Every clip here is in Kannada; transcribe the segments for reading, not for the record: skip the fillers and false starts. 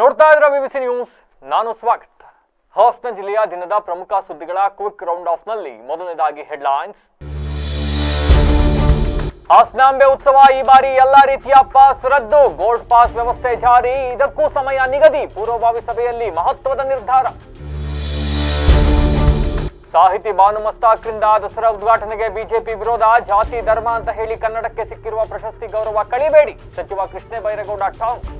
ನೋಡ್ತಾ ಇದ್ರ ಬಿಬಿಸಿ ನ್ಯೂಸ್. ನಾನು ಸ್ವಾಗತ್. ಹಾಸನ ಜಿಲ್ಲೆಯ ದಿನದ ಪ್ರಮುಖ ಸುದ್ದಿಗಳ ಕ್ವಿಕ್ ರೌಂಡ್ ಆಫ್ ನಲ್ಲಿ ಮೊದಲನೇದಾಗಿ ಹೆಡ್ಲೈನ್ಸ್. ಹಾಸನಾಂಬೆ ಉತ್ಸವ ಈ ಬಾರಿ ಎಲ್ಲಾ ರೀತಿಯ ಪಾಸ್ ರದ್ದು, ಗೋಲ್ಡ್ ಪಾಸ್ ವ್ಯವಸ್ಥೆ ಜಾರಿ, ಇದಕ್ಕೂ ಸಮಯ ನಿಗದಿ, ಪೂರ್ವಭಾವಿ ಸಭೆಯಲ್ಲಿ ಮಹತ್ವದ ನಿರ್ಧಾರ. ಸಾಹಿತಿ ಭಾನು ಮಸ್ತಾಕ್ರಿಂದ ದಸರಾ ಉದ್ಘಾಟನೆಗೆ ಬಿಜೆಪಿ ವಿರೋಧ, ಜಾತಿ ಧರ್ಮ ಅಂತ ಹೇಳಿ ಕನ್ನಡಕ್ಕೆ ಸಿಕ್ಕಿರುವ ಪ್ರಶಸ್ತಿ ಗೌರವ ಕಳಿಬೇಡಿ, ಸಚಿವ ಕೃಷ್ಣ ಬೈರೇಗೌಡ ಟಾಂಗ್.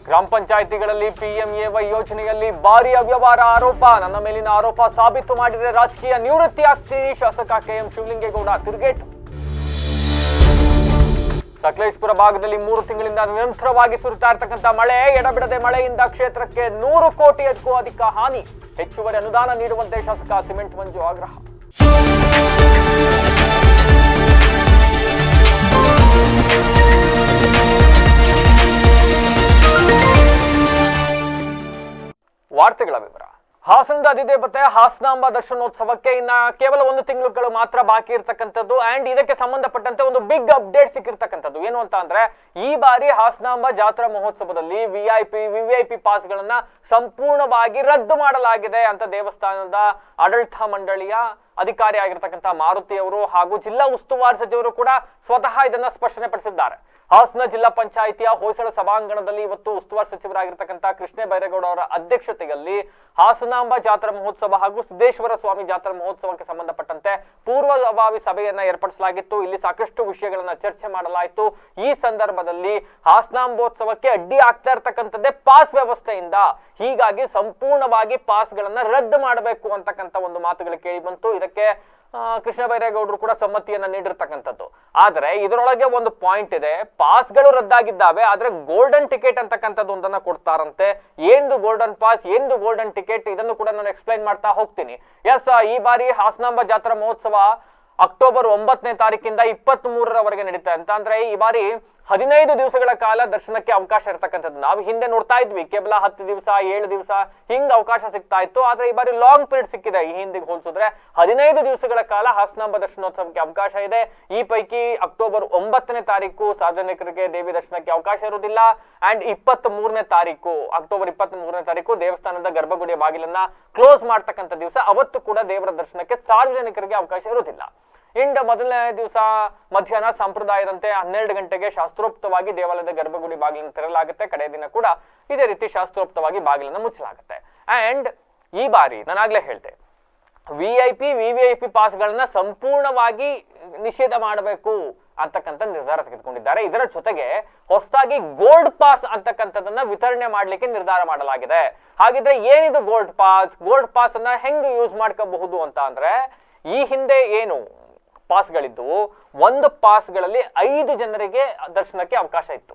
ಗ್ರಾಮ ಪಂಚಾಯಿತಿಗಳಲ್ಲಿ ಪಿಎಂಎವೈ ಯೋಜನೆಯಲ್ಲಿ ಭಾರಿ ಅವ್ಯವಹಾರ ಆರೋಪ, ನನ್ನ ಮೇಲಿನ ಆರೋಪ ಸಾಬೀತು ಮಾಡಿದರೆ ರಾಜಕೀಯ ನಿವೃತ್ತಿ ಆಗ್ತೀನಿ, ಶಾಸಕ ಕೆಎಂ ಶಿವಲಿಂಗೇಗೌಡ ತಿರುಗೇಟು. ಸಕಲೇಶಪುರ ಭಾಗದಲ್ಲಿ 3 ತಿಂಗಳಿಂದ ನಿರಂತರವಾಗಿ ಸುರಿತಾ ಇರತಕ್ಕಂಥ ಮಳೆ, ಎಡಬಿಡದೆ ಮಳೆಯಿಂದ ಕ್ಷೇತ್ರಕ್ಕೆ 100 ಕೋಟಿಗೂ ಅಧಿಕ ಹಾನಿ, ಹೆಚ್ಚುವರಿ ಅನುದಾನ ನೀಡುವಂತೆ ಶಾಸಕ ಸಿಮೆಂಟ್ ಮಂಜು ಆಗ್ರಹ. ವಾರ್ತೆಗಳ ವಿವರ. ಹಾಸನದ ಅಧಿದೇವತೆ ಹಾಸನಾಂಬ ದರ್ಶನೋತ್ಸವಕ್ಕೆ ಇನ್ನ ಕೇವಲ 1 ತಿಂಗಳುಗಳು ಮಾತ್ರ ಬಾಕಿ ಇರತಕ್ಕಂಥದ್ದು. ಅಂಡ್ ಇದಕ್ಕೆ ಸಂಬಂಧಪಟ್ಟಂತೆ ಒಂದು ಬಿಗ್ ಅಪ್ಡೇಟ್ ಸಿಕ್ಕಿರ್ತಕ್ಕಂಥದ್ದು. ಏನು ಅಂತ ಅಂದ್ರೆ, ಈ ಬಾರಿ ಹಾಸನಾಂಬ ಜಾತ್ರಾ ಮಹೋತ್ಸವದಲ್ಲಿ ವಿವಿಐಪಿ ಪಾಸ್ ಗಳನ್ನ ಸಂಪೂರ್ಣವಾಗಿ ರದ್ದು ಮಾಡಲಾಗಿದೆ ಅಂತ ದೇವಸ್ಥಾನದ ಆಡಳಿತ ಮಂಡಳಿಯ ಅಧಿಕಾರಿ ಆಗಿರ್ತಕ್ಕಂಥ ಮಾರುತಿ ಅವರು ಹಾಗೂ ಜಿಲ್ಲಾ ಉಸ್ತುವಾರಿ ಸಚಿವರು ಕೂಡ ಸ್ವತಃ ಇದನ್ನ ಸ್ಪಷ್ಟನೆ ಪಡಿಸಿದ್ದಾರೆ. ಹಾಸನ ಜಿಲ್ಲಾ ಪಂಚಾಯಿತಿಯ ಹೊಯ್ಸಳ ಸಭಾಂಗಣದಲ್ಲಿ ಇವತ್ತು ಉಸ್ತುವಾರಿ ಸಚಿವರಾಗಿರ್ತಕ್ಕಂಥ ಕೃಷ್ಣ ಬೈರೇಗೌಡ ಅವರ ಅಧ್ಯಕ್ಷತೆಯಲ್ಲಿ ಹಾಸನಾಂಬ ಜಾತ್ರಾ ಮಹೋತ್ಸವ ಹಾಗೂ ಸಿದ್ದೇಶ್ವರ ಸ್ವಾಮಿ ಜಾತ್ರಾ ಮಹೋತ್ಸವಕ್ಕೆ ಸಂಬಂಧಪಟ್ಟಂತೆ ಪೂರ್ವಭಾವಿ ಸಭೆಯನ್ನ ಏರ್ಪಡಿಸಲಾಗಿತ್ತು. ಇಲ್ಲಿ ಸಾಕಷ್ಟು ವಿಷಯಗಳನ್ನ ಚರ್ಚೆ ಮಾಡಲಾಯಿತು. ಈ ಸಂದರ್ಭದಲ್ಲಿ ಹಾಸನಾಂಬೋತ್ಸವಕ್ಕೆ ಅಡ್ಡಿ ಆಗ್ತಾ ಇರ್ತಕ್ಕಂಥದ್ದೇ ಪಾಸ್ ವ್ಯವಸ್ಥೆಯಿಂದ, ಹೀಗಾಗಿ ಸಂಪೂರ್ಣವಾಗಿ ಪಾಸ್ ಗಳನ್ನ ರದ್ದು ಮಾಡಬೇಕು ಅಂತಕ್ಕಂಥ ಒಂದು ಮಾತುಗಳು ಕೇಳಿ ಬಂತು. ಇದಕ್ಕೆ ಕೃಷ್ಣ ಬೈರೇಗೌಡರು ಕೂಡ ಸಮ್ಮತಿಯನ್ನ ನೀಡಿರ್ತಕ್ಕಂಥದ್ದು. ಆದ್ರೆ ಇದರೊಳಗೆ ಒಂದು ಪಾಯಿಂಟ್ ಇದೆ, ಪಾಸ್ಗಳು ರದ್ದಾಗಿದ್ದಾವೆ, ಆದ್ರೆ ಗೋಲ್ಡನ್ ಟಿಕೆಟ್ ಅಂತಕ್ಕಂಥದ್ದು ಒಂದನ್ನ ಕೊಡ್ತಾರಂತೆ. ಏನು ಗೋಲ್ಡನ್ ಪಾಸ್, ಏನು ಗೋಲ್ಡನ್ ಟಿಕೆಟ್, ಇದನ್ನು ಕೂಡ ನಾನು ಎಕ್ಸ್ಪ್ಲೈನ್ ಮಾಡ್ತಾ ಹೋಗ್ತೀನಿ. ಎಸ್, ಈ ಬಾರಿ ಹಾಸನಾಂಬ ಜಾತ್ರಾ ಮಹೋತ್ಸವ ಅಕ್ಟೋಬರ್ 9ನೇ ತಾರೀಕಿಂದ 23ರವರೆಗೆ ನಡೀತಾ ಅಂತ ಅಂದ್ರೆ ಈ ಬಾರಿ 15 ದಿವಸಗಳ ಕಾಲ ದರ್ಶನಕ್ಕೆ ಅವಕಾಶ ಇರತಕ್ಕಂಥದ್ದು. ನಾವು ಹಿಂದೆ ನೋಡ್ತಾ ಇದ್ವಿ ಕೇವಲ 10 ದಿವಸ 7 ದಿವಸ ಹಿಂಗ್ ಅವಕಾಶ ಸಿಗ್ತಾ ಇತ್ತು. ಆದ್ರೆ ಈ ಬಾರಿ ಲಾಂಗ್ ಪೀರಿಯಡ್ ಸಿಕ್ಕಿದೆ. ಈ ಹಿಂದಿಗೆ ಹೋಲಿಸಿದ್ರೆ 15 ದಿವಸಗಳ ಕಾಲ ಹಾಸನಾಂಬ ದರ್ಶನೋತ್ಸವಕ್ಕೆ ಅವಕಾಶ ಇದೆ. ಈ ಪೈಕಿ ಅಕ್ಟೋಬರ್ 9ನೇ ತಾರೀಕು ಸಾರ್ವಜನಿಕರಿಗೆ ದೇವಿ ದರ್ಶನಕ್ಕೆ ಅವಕಾಶ ಇರುವುದಿಲ್ಲ. ಅಂಡ್ ಅಕ್ಟೋಬರ್ 23ನೇ ತಾರೀಕು ದೇವಸ್ಥಾನದ ಗರ್ಭಗುಡಿಯ ಬಾಗಿಲನ್ನ ಕ್ಲೋಸ್ ಮಾಡ್ತಕ್ಕಂಥ ದಿವಸ. ಅವತ್ತು ಕೂಡ ದೇವರ ದರ್ಶನಕ್ಕೆ ಸಾರ್ವಜನಿಕರಿಗೆ ಅವಕಾಶ ಇರುವುದಿಲ್ಲ. ಇಂದ ಮೊದಲನೇ ದಿವಸ ಮಧ್ಯಾಹ್ನ ಸಂಪ್ರದಾಯದಂತೆ 12 ಗಂಟೆಗೆ ಶಾಸ್ತ್ರೋಕ್ತವಾಗಿ ದೇವಾಲಯದ ಗರ್ಭಗುಡಿ ಬಾಗಿಲನ್ನು ತೆರಲಾಗುತ್ತೆ. ಕಡೆ ದಿನ ಕೂಡ ಇದೇ ರೀತಿ ಶಾಸ್ತ್ರೋಕ್ತವಾಗಿ ಬಾಗಿಲನ್ನು ಮುಚ್ಚಲಾಗುತ್ತೆ. ಅಂಡ್ ಈ ಬಾರಿ ನಾನಾಗ್ಲೇ ಹೇಳ್ತೆ, ವಿವಿಐಪಿ ಪಾಸ್ಗಳನ್ನ ಸಂಪೂರ್ಣವಾಗಿ ನಿಷೇಧ ಮಾಡಬೇಕು ಅಂತಕ್ಕಂಥ ನಿರ್ಧಾರ ತೆಗೆದುಕೊಂಡಿದ್ದಾರೆ. ಇದರ ಜೊತೆಗೆ ಹೊಸದಾಗಿ ಗೋಲ್ಡ್ ಪಾಸ್ ಅಂತಕ್ಕಂಥದನ್ನ ವಿತರಣೆ ಮಾಡ್ಲಿಕ್ಕೆ ನಿರ್ಧಾರ ಮಾಡಲಾಗಿದೆ. ಹಾಗಿದ್ರೆ ಏನಿದು ಗೋಲ್ಡ್ ಪಾಸ್ ಅನ್ನ ಹೆಂಗ್ ಯೂಸ್ ಮಾಡ್ಕೋಬಹುದು ಅಂತ ಅಂದ್ರೆ, ಈ ಹಿಂದೆ ಏನು ಪಾಸ್ಗಳಿದ್ದು, ಒಂದು ಪಾಸ್ಗಳಲ್ಲಿ 5 ಜನರಿಗೆ ದರ್ಶನಕ್ಕೆ ಅವಕಾಶ ಇತ್ತು.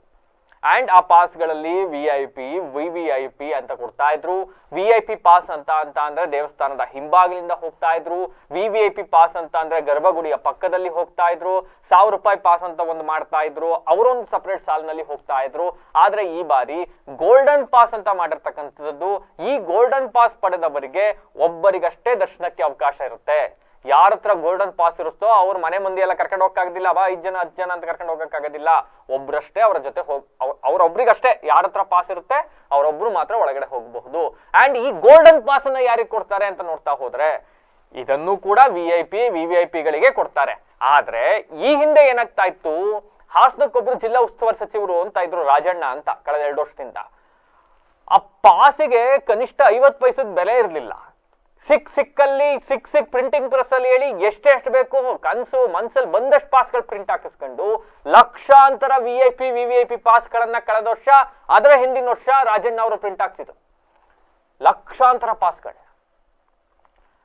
ಅಂಡ್ ಆ ಪಾಸ್ಗಳಲ್ಲಿ ವಿವಿಐಪಿ ಅಂತ ಕೊಡ್ತಾ ಇದ್ರು. ವಿಐಪಿ ಪಾಸ್ ಅಂತ ಅಂದ್ರೆ ದೇವಸ್ಥಾನದ ಹಿಂಬಾಗಿಲಿಂದ ಹೋಗ್ತಾ ಇದ್ರು. ವಿವಿಐಪಿ ಪಾಸ್ ಅಂತ ಅಂದ್ರೆ ಗರ್ಭಗುಡಿಯ ಪಕ್ಕದಲ್ಲಿ ಹೋಗ್ತಾ ಇದ್ರು. 1000 ರೂಪಾಯಿ ಪಾಸ್ ಅಂತ ಒಂದು ಮಾಡ್ತಾ ಇದ್ರು, ಅವರೊಂದು ಸಪರೇಟ್ ಸಾಲಿನಲ್ಲಿ ಹೋಗ್ತಾ ಇದ್ರು. ಆದ್ರೆ ಈ ಬಾರಿ ಗೋಲ್ಡನ್ ಪಾಸ್ ಅಂತ ಮಾಡಿರ್ತಕ್ಕಂಥದ್ದು. ಈ ಗೋಲ್ಡನ್ ಪಾಸ್ ಪಡೆದವರಿಗೆ ಒಬ್ಬರಿಗಷ್ಟೇ ದರ್ಶನಕ್ಕೆ ಅವಕಾಶ ಇರುತ್ತೆ. ಯಾರ ಹತ್ರ ಗೋಲ್ಡನ್ ಪಾಸ್ ಇರುತ್ತೋ ಅವ್ರ ಮನೆ ಮಂದಿ ಎಲ್ಲ ಕರ್ಕೊಂಡು ಹೋಗಕ್ಕಾಗೋದಿಲ್ಲ. 5 ಜನ 10 ಜನ ಅಂತ ಕರ್ಕೊಂಡು ಹೋಗಕ್ಕಾಗೋದಿಲ್ಲ. ಒಬ್ರಷ್ಟೇ ಅವರ ಜೊತೆ ಅವ್ರೊಬ್ರಿಗಷ್ಟೇ ಯಾರ ಹತ್ರ ಪಾಸ್ ಇರುತ್ತೆ ಅವರೊಬ್ರು ಮಾತ್ರ ಒಳಗಡೆ ಹೋಗಬಹುದು. ಅಂಡ್ ಈ ಗೋಲ್ಡನ್ ಪಾಸ್ ಅನ್ನ ಯಾರಿಗೆ ಕೊಡ್ತಾರೆ ಅಂತ ನೋಡ್ತಾ ಹೋದ್ರೆ, ಇದನ್ನು ಕೂಡ ವಿವಿಐಪಿಗಳಿಗೆ ಕೊಡ್ತಾರೆ. ಆದ್ರೆ ಈ ಹಿಂದೆ ಏನಾಗ್ತಾ ಇತ್ತು, ಹಾಸನಕ್ಕೊಬ್ರು ಜಿಲ್ಲಾ ಉಸ್ತುವಾರಿ ಸಚಿವರು ಅಂತ ಇದ್ರು, ರಾಜಣ್ಣ ಅಂತ, ಕಳೆದ 2 ವರ್ಷದಿಂದ. ಆ ಪಾಸಿಗೆ ಕನಿಷ್ಠ 50 ಪೈಸದ ಬೆಲೆ ಇರಲಿಲ್ಲ. ಸಿಕ್ ಪ್ರಿಂಟಿಂಗ್ ಪ್ರೆಸ್ ಅಲ್ಲಿ ಹೇಳಿ ಎಷ್ಟೆಷ್ಟು ಬೇಕು ಕನ್ಸು ಮನ್ಸಲ್ಲಿ ಬಂದಷ್ಟು ಪಾಸ್ಗಳು ಪ್ರಿಂಟ್ ಹಾಕಿಸ್ಕೊಂಡು ಲಕ್ಷಾಂತರ ವಿವಿಐಪಿ ಪಾಸ್ಗಳನ್ನ ಕಳೆದ ವರ್ಷ, ಅದರ ಹಿಂದಿನ ವರ್ಷ ರಾಜಣ್ಣ ಅವರು ಪ್ರಿಂಟ್ ಹಾಕ್ಸಿದ್ರು. ಲಕ್ಷಾಂತರ ಪಾಸ್ಗಳು.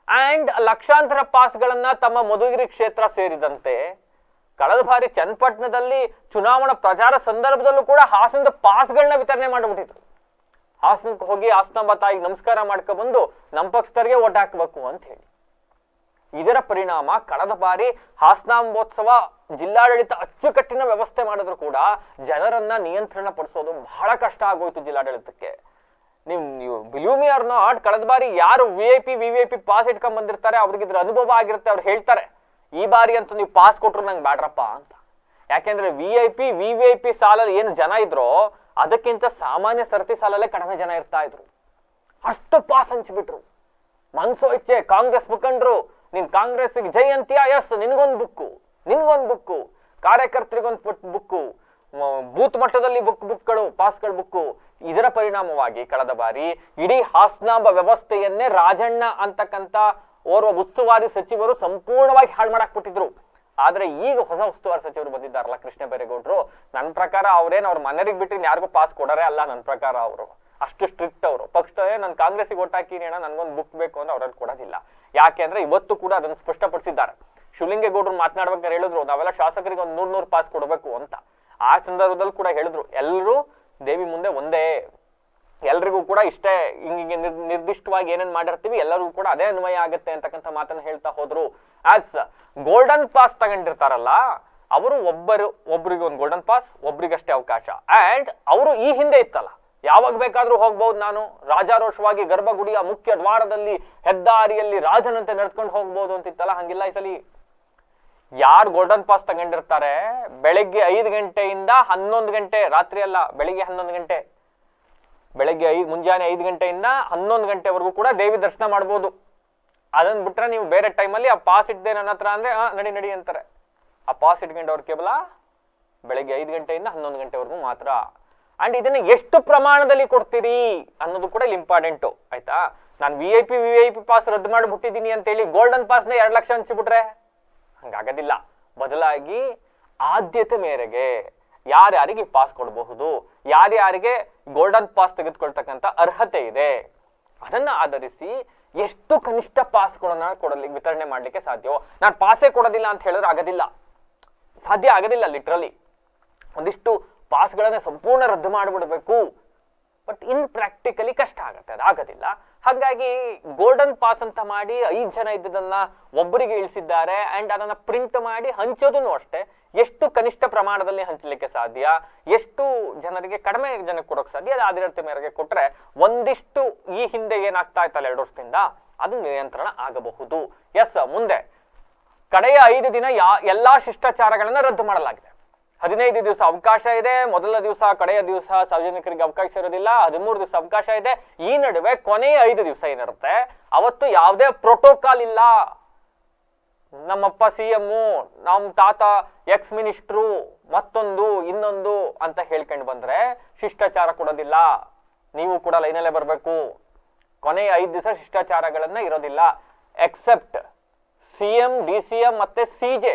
ಅಂಡ್ ಲಕ್ಷಾಂತರ ಪಾಸ್ಗಳನ್ನ ತಮ್ಮ ಮಧುಗಿರಿ ಕ್ಷೇತ್ರ ಸೇರಿದಂತೆ ಕಳೆದ ಬಾರಿ ಚನ್ನಪಟ್ಟಣದಲ್ಲಿ ಚುನಾವಣಾ ಪ್ರಚಾರ ಸಂದರ್ಭದಲ್ಲೂ ಕೂಡ ಹಾಸನದ ಪಾಸ್ಗಳನ್ನ ವಿತರಣೆ ಮಾಡಿಬಿಟ್ಟಿದ್ರು. ಹಾಸನಕ್ಕೆ ಹೋಗಿ ಹಾಸನಾಂಬ ತಾಯಿಗೆ ನಮಸ್ಕಾರ ಮಾಡ್ಕೊಬಂದು ನಮ್ಮ ಪಕ್ಷದವರಿಗೆ ಓಟ್ ಹಾಕಬೇಕು ಅಂತ ಹೇಳಿ. ಇದರ ಪರಿಣಾಮ ಕಳೆದ ಬಾರಿ ಹಾಸನಾಂಬೋತ್ಸವ ಜಿಲ್ಲಾಡಳಿತ ಅಚ್ಚುಕಟ್ಟಿನ ವ್ಯವಸ್ಥೆ ಮಾಡಿದ್ರು ಕೂಡ ಜನರನ್ನ ನಿಯಂತ್ರಣ ಪಡಿಸೋದು ಬಹಳ ಕಷ್ಟ ಆಗೋಯ್ತು ಜಿಲ್ಲಾಡಳಿತಕ್ಕೆ. ನೀವು ಬಿಲೀವ್ ಮಿ ಆರ್ ನಾಟ್, ಕಳೆದ ಬಾರಿ ಯಾರು ವಿವಿಐಪಿ ಪಾಸ್ ಇಟ್ಕೊಂಡ್ ಬಂದಿರ್ತಾರೆ ಅವ್ರಿಗೆ ಇದ್ರ ಅನುಭವ ಆಗಿರುತ್ತೆ. ಅವ್ರು ಹೇಳ್ತಾರೆ, ಈ ಬಾರಿ ಅಂತ ನೀವು ಪಾಸ್ ಕೊಟ್ರು ನಂಗೆ ಬ್ಯಾಡ್ರಪ್ಪ ಅಂತ. ಯಾಕೆಂದ್ರೆ ವಿವಿಐಪಿ ಸಾಲಲ್ಲಿ ಏನು ಜನ ಇದ್ರೋ ಅದಕ್ಕಿಂತ ಸಾಮಾನ್ಯ ಸರತಿ ಸಾಲಲ್ಲೇ ಕಡಿಮೆ ಜನ ಇರ್ತಾ ಇದ್ರು. ಅಷ್ಟು ಪಾಸ್ ಹಂಚ್ಬಿಟ್ರು. ಮನ್ಸೋ ಇಚ್ಛೆ ಕಾಂಗ್ರೆಸ್ ಮುಖಂಡ್ರು, ನೀನ್ ಕಾಂಗ್ರೆಸ್ಗೆ ಜೈ ಅಂತೀಯಾ, ಎಸ್ ನಿನ್ಗೊಂದು ಬುಕ್ಕು, ಕಾರ್ಯಕರ್ತರಿಗೊಂದು ಬುಕ್ಕು, ಬೂತ್ ಮಟ್ಟದಲ್ಲಿ ಬುಕ್ಗಳು, ಪಾಸ್ಗಳ ಬುಕ್ಕು. ಇದರ ಪರಿಣಾಮವಾಗಿ ಕಳೆದ ಬಾರಿ ಇಡೀ ಹಾಸನಾಂಬ ವ್ಯವಸ್ಥೆಯನ್ನೇ ರಾಜಣ್ಣ ಅಂತಕ್ಕಂತ ಓರ್ವ ಉಸ್ತುವಾರಿ ಸಚಿವರು ಸಂಪೂರ್ಣವಾಗಿ ಹಾಳು ಮಾಡಾಕ್ಬಿಟ್ಟಿದ್ರು. ಆದ್ರೆ ಈಗ ಹೊಸ ಉಸ್ತುವಾರಿ ಸಚಿವರು ಬಂದಿದ್ದಾರಲ್ಲ ಕೃಷ್ಣ ಬೈರೇಗೌಡರು, ನನ್ನ ಪ್ರಕಾರ ಅವ್ರ ಮನೆಯರಿಗೆ ಬಿಟ್ಟು ಯಾರಿಗೂ ಪಾಸ್ ಕೊಡೋರೇ ಅಲ್ಲ. ನನ್ನ ಪ್ರಕಾರ ಅವರು ಅಷ್ಟು ಸ್ಟ್ರಿಕ್ಟ್. ಅವರು ಪಕ್ಷದವೇ ನಾನು ಕಾಂಗ್ರೆಸ್ಗೆ ಓಟ್ ಹಾಕಿನಿ ಅಣ್ಣ, ನನ್ಗೊಂದು ಬುಕ್ ಬೇಕು ಅಂದ್ರೆ ಅವ್ರಲ್ಲಿ ಕೊಡೋದಿಲ್ಲ. ಯಾಕೆ ಅಂದ್ರೆ ಇವತ್ತು ಕೂಡ ಅದನ್ನು ಸ್ಪಷ್ಟಪಡಿಸಿದ್ದಾರೆ. ಶಿವಲಿಂಗೇಗೌಡರು ಮಾತನಾಡ್ಬೇಕಾದ್ರೆ ಹೇಳಿದ್ರು, ನಾವೆಲ್ಲ ಶಾಸಕರಿಗೆ ಒಂದು 100 ಪಾಸ್ ಕೊಡಬೇಕು ಅಂತ. ಆ ಸಂದರ್ಭದಲ್ಲಿ ಕೂಡ ಹೇಳಿದ್ರು, ಎಲ್ಲರೂ ದೇವಿ ಮುಂದೆ ಒಂದೇ, ಎಲ್ರಿಗೂ ಕೂಡ ಇಷ್ಟೇ, ಹಿಂಗೆ ನಿರ್ದಿಷ್ಟವಾಗಿ ಏನೇನ್ ಮಾಡಿರ್ತೀವಿ ಎಲ್ಲರಿಗೂ ಕೂಡ ಅದೇ ಅನ್ವಯ ಆಗುತ್ತೆ ಅಂತಕ್ಕಂಥ ಮಾತನ್ನ ಹೇಳ್ತಾ ಹೋದ್ರು. ಆಸ್ ಗೋಲ್ಡನ್ ಪಾಸ್ ತಗೊಂಡಿರ್ತಾರಲ್ಲ ಅವರು ಒಬ್ರಿಗೆ ಒಂದು ಗೋಲ್ಡನ್ ಪಾಸ್, ಒಬ್ರಿಗಷ್ಟೇ ಅವಕಾಶ. ಅಂಡ್ ಅವರು ಈ ಹಿಂದೆ ಇತ್ತಲ್ಲ, ಯಾವಾಗ ಬೇಕಾದ್ರೂ ಹೋಗ್ಬಹುದು, ನಾನು ರಾಜಾರೋಷವಾಗಿ ಗರ್ಭಗುಡಿಯ ಮುಖ್ಯ ದ್ವಾರದಲ್ಲಿ ಹೆದ್ದಾರಿಯಲ್ಲಿ ರಾಜನಂತೆ ನಡ್ಕೊಂಡು ಹೋಗ್ಬೋದು ಅಂತಿತ್ತಲ್ಲ, ಹಂಗಿಲ್ಲ ಈ ಸಲಿ. ಯಾರು ಗೋಲ್ಡನ್ ಪಾಸ್ ತಗೊಂಡಿರ್ತಾರೆ ಬೆಳಗ್ಗೆ 5 ಗಂಟೆಯಿಂದ 11 ಗಂಟೆ, ರಾತ್ರಿ ಅಲ್ಲ ಬೆಳಿಗ್ಗೆ 11 ಗಂಟೆ, ಮುಂಜಾನೆ 5 ಗಂಟೆಯಿಂದ 11 ಗಂಟೆವರೆಗೂ ಕೂಡ ದೇವಿ ದರ್ಶನ ಮಾಡ್ಬೋದು. ಅದನ್ನ ಬಿಟ್ರೆ ನೀವು ಬೇರೆ ಟೈಮಲ್ಲಿ ಆ ಪಾಸ್ ಇಟ್ಟದೆ ನನ್ನ ಹತ್ರ ಅಂದ್ರೆ ನಡಿ ಅಂತಾರೆ. ಆ ಪಾಸ್ ಇಟ್ಕೊಂಡವ್ರು ಕೇವಲ ಬೆಳಗ್ಗೆ 5 ಗಂಟೆಯಿಂದ 11 ಗಂಟೆವರೆಗೂ ಮಾತ್ರ. ಅಂಡ್ ಇದನ್ನ ಎಷ್ಟು ಪ್ರಮಾಣದಲ್ಲಿ ಕೊಡ್ತೀರಿ ಅನ್ನೋದು ಕೂಡ ಇಲ್ಲಿ ಇಂಪಾರ್ಟೆಂಟು, ಆಯ್ತಾ? ನಾನು ವಿ.ಐ.ಪಿ ಪಾಸ್ ರದ್ದು ಮಾಡಿಬಿಟ್ಟಿದ್ದೀನಿ ಅಂತೇಳಿ ಗೋಲ್ಡನ್ ಪಾಸ್ನ 2 ಲಕ್ಷ ಹಂಚಿಬಿಟ್ರೆ ಹಂಗಾಗೋದಿಲ್ಲ. ಬದಲಾಗಿ ಆದ್ಯತೆ ಮೇರೆಗೆ ಯಾರ್ಯಾರಿಗೆ ಪಾಸ್ ಕೊಡಬಹುದು, ಯಾರ್ಯಾರಿಗೆ ಗೋಲ್ಡನ್ ಪಾಸ್ ತೆಗೆದುಕೊಳ್ತಕ್ಕಂಥ ಅರ್ಹತೆ ಇದೆ, ಅದನ್ನ ಆಧರಿಸಿ ಎಷ್ಟು ಕನಿಷ್ಠ ಪಾಸ್ಗಳನ್ನ ವಿತರಣೆ ಮಾಡ್ಲಿಕ್ಕೆ ಸಾಧ್ಯವೋ. ನಾನು ಪಾಸೇ ಕೊಡೋದಿಲ್ಲ ಅಂತ ಹೇಳಿದ್ರೆ ಸಾಧ್ಯ ಆಗೋದಿಲ್ಲ. ಲಿಟ್ರಲಿ ಒಂದಿಷ್ಟು ಪಾಸ್ಗಳನ್ನ ಸಂಪೂರ್ಣ ರದ್ದು ಮಾಡಿಬಿಡ್ಬೇಕು, ಬಟ್ ಇನ್ ಪ್ರಾಕ್ಟಿಕಲಿ ಕಷ್ಟ ಆಗತ್ತೆ, ಅದಾಗೋದಿಲ್ಲ. ಹಾಗಾಗಿ ಗೋಲ್ಡನ್ ಪಾಸ್ ಅಂತ ಮಾಡಿ 5 ಜನ ಇದ್ದದನ್ನ ಒಬ್ಬರಿಗೆ ಇಳಿಸಿದ್ದಾರೆ. ಅಂಡ್ ಅದನ್ನ ಪ್ರಿಂಟ್ ಮಾಡಿ ಹಂಚೋದನ್ನು ಅಷ್ಟೇ, ಎಷ್ಟು ಕನಿಷ್ಠ ಪ್ರಮಾಣದಲ್ಲಿ ಹಂಚಲಿಕ್ಕೆ ಸಾಧ್ಯ, ಎಷ್ಟು ಜನರಿಗೆ ಕಡಿಮೆ ಜನಕ್ಕೆ ಕೊಡೋಕೆ ಸಾಧ್ಯ, ಅದು ಆದ್ಯತೆ ಮೇರೆಗೆ ಕೊಟ್ರೆ ಒಂದಿಷ್ಟು ಈ ಹಿಂದೆ ಏನಾಗ್ತಾ ಇತ್ತಲ್ಲ 2 ವರ್ಷದಿಂದ ಅದು ನಿಯಂತ್ರಣ ಆಗಬಹುದು. ಎಸ್, ಮುಂದೆ ಕಡೆಯ 5 ದಿನ ಎಲ್ಲಾ ಶಿಷ್ಟಾಚಾರಗಳನ್ನ ರದ್ದು ಮಾಡಲಾಗಿದೆ. 15 ದಿವಸ ಅವಕಾಶ ಇದೆ. ಮೊದಲ ದಿವಸ, ಕಡೆಯ ದಿವಸ ಸಾರ್ವಜನಿಕರಿಗೆ ಅವಕಾಶ ಇರೋದಿಲ್ಲ. 13 ದಿವಸ ಅವಕಾಶ ಇದೆ. ಈ ನಡುವೆ ಕೊನೆಯ 5 ದಿವಸ ಏನಿರುತ್ತೆ ಅವತ್ತು ಯಾವುದೇ ಪ್ರೋಟೋಕಾಲ್ ಇಲ್ಲ. ನಮ್ಮಪ್ಪ CM, ನಮ್ಮ ತಾತ ಎಕ್ಸ್ ಮಿನಿಸ್ಟ್ರು, ಮತ್ತೊಂದು ಇನ್ನೊಂದು ಅಂತ ಹೇಳ್ಕೊಂಡು ಬಂದ್ರೆ ಶಿಷ್ಟಾಚಾರ ಕೊಡೋದಿಲ್ಲ. ನೀವು ಕೂಡ ಲೈನಲ್ಲೇ ಬರ್ಬೇಕು. ಕೊನೆಯ 5 ದಿವಸ ಶಿಷ್ಟಾಚಾರಗಳನ್ನ ಇರೋದಿಲ್ಲ. ಎಕ್ಸೆಪ್ಟ್ CM, DCM ಮತ್ತೆ CJ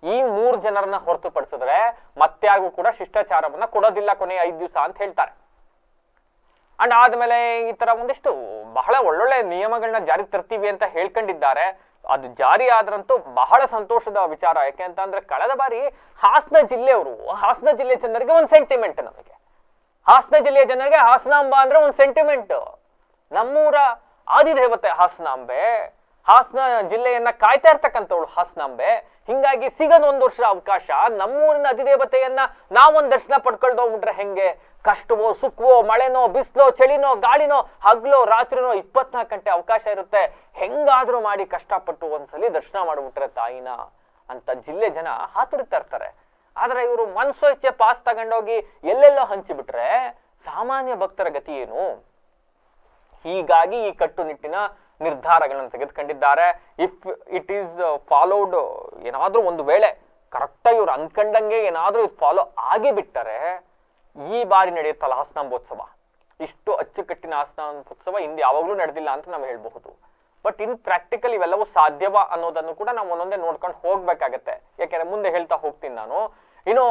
ಈ 3 ಜನರನ್ನ ಹೊರತುಪಡಿಸಿದ್ರೆ ಮತ್ಯಾರಿಗೂ ಕೂಡ ಶಿಷ್ಟಾಚಾರವನ್ನ ಕೊಡೋದಿಲ್ಲ ಕೊನೆಯ 5 ದಿವಸ ಅಂತ ಹೇಳ್ತಾರೆ. ಅಂಡ್ ಆದ್ಮೇಲೆ ಈ ತರ ಒಂದಿಷ್ಟು ಬಹಳ ಒಳ್ಳೊಳ್ಳೆ ನಿಯಮಗಳನ್ನ ಜಾರಿ ತರ್ತೀವಿ ಅಂತ ಹೇಳ್ಕೊಂಡಿದ್ದಾರೆ. ಅದು ಜಾರಿ ಆದ್ರಂತೂ ಬಹಳ ಸಂತೋಷದ ವಿಚಾರ. ಯಾಕೆ ಅಂತ ಅಂದ್ರೆ ಕಳೆದ ಬಾರಿ ಹಾಸನ ಜಿಲ್ಲೆ ಜನರಿಗೆ ಒಂದು ಸೆಂಟಿಮೆಂಟ್. ನಮಗೆ ಹಾಸನ ಜಿಲ್ಲೆಯ ಜನರಿಗೆ ಹಾಸನಾಂಬ ಅಂದ್ರೆ ಒಂದು ಸೆಂಟಿಮೆಂಟ್. ನಮ್ಮೂರ ಆದಿದೇವತೆ ಹಾಸನಾಂಬೆ, ಹಾಸನ ಜಿಲ್ಲೆಯನ್ನ ಕಾಯ್ತಾ ಇರ್ತಕ್ಕಂಥವಳು ಹಾಸನಾಂಬೆ. ಹಿಂಗಾಗಿ ಸಿಗದ 1 ವರ್ಷ ಅವಕಾಶ ನಮ್ಮೂರಿನ ಅಧಿದೇವತೆಯನ್ನ ನಾವೊಂದು ದರ್ಶನ ಪಡ್ಕೊಳ್ದೋಗ್ಬಿಟ್ರೆ ಹೆಂಗೆ? ಕಷ್ಟವೋ, ಸುಖವೋ, ಮಳೆನೋ, ಬಿಸಿಲೋ, ಚಳಿನೋ, ಗಾಳಿನೋ, ಹಗ್ಲೋ, ರಾತ್ರಿನೋ 24 ಗಂಟೆ ಅವಕಾಶ ಇರುತ್ತೆ. ಹೆಂಗಾದ್ರೂ ಮಾಡಿ ಕಷ್ಟಪಟ್ಟು ಒಂದ್ಸಲಿ ದರ್ಶನ ಮಾಡ್ಬಿಟ್ರೆ ತಾಯಿನ ಅಂತ ಜಿಲ್ಲೆ ಜನ ಹಾತುರಿತಾ ಇರ್ತಾರೆ. ಆದ್ರೆ ಇವರು ಮನ್ಸೋ ಇಚ್ಛೆ ಪಾಸ್ ತಗೊಂಡೋಗಿ ಎಲ್ಲೆಲ್ಲೋ ಹಂಚಿಬಿಟ್ರೆ ಸಾಮಾನ್ಯ ಭಕ್ತರ ಗತಿ ಏನು? ಹೀಗಾಗಿ ಈ ಕಟ್ಟುನಿಟ್ಟಿನ ನಿರ್ಧಾರಗಳನ್ನು ತೆಗೆದುಕೊಂಡಿದ್ದಾರೆ. ಇಫ್ ಇಟ್ ಈಸ್ ಫಾಲೋಡ್, ಏನಾದ್ರೂ ಒಂದು ವೇಳೆ ಕರೆಕ್ಟಾಗಿ ಇವ್ರು ಅನ್ಕಂಡಂಗೆ ಏನಾದ್ರೂ ಇದು ಫಾಲೋ ಆಗಿ ಬಿಟ್ಟರೆ ಈ ಬಾರಿ ನಡೆಯುತ್ತಲ್ಲ ಹಾಸನಾಂಬೋತ್ಸವ, ಇಷ್ಟು ಅಚ್ಚುಕಟ್ಟಿನ ಹಾಸನಾಂಬೋತ್ಸವ ಹಿಂದೆ ಯಾವಾಗ್ಲೂ ನಡೆದಿಲ್ಲ ಅಂತ ನಾವು ಹೇಳ್ಬಹುದು. ಬಟ್ ಇನ್ ಪ್ರಾಕ್ಟಿಕಲ್ ಇವೆಲ್ಲವೂ ಸಾಧ್ಯವ ಅನ್ನೋದನ್ನು ಕೂಡ ನಾವು ಒಂದೊಂದೇ ನೋಡ್ಕೊಂಡು ಹೋಗ್ಬೇಕಾಗತ್ತೆ. ಯಾಕೆಂದ್ರೆ ಮುಂದೆ ಹೇಳ್ತಾ ಹೋಗ್ತೀನಿ ನಾನು. ಇನ್ನು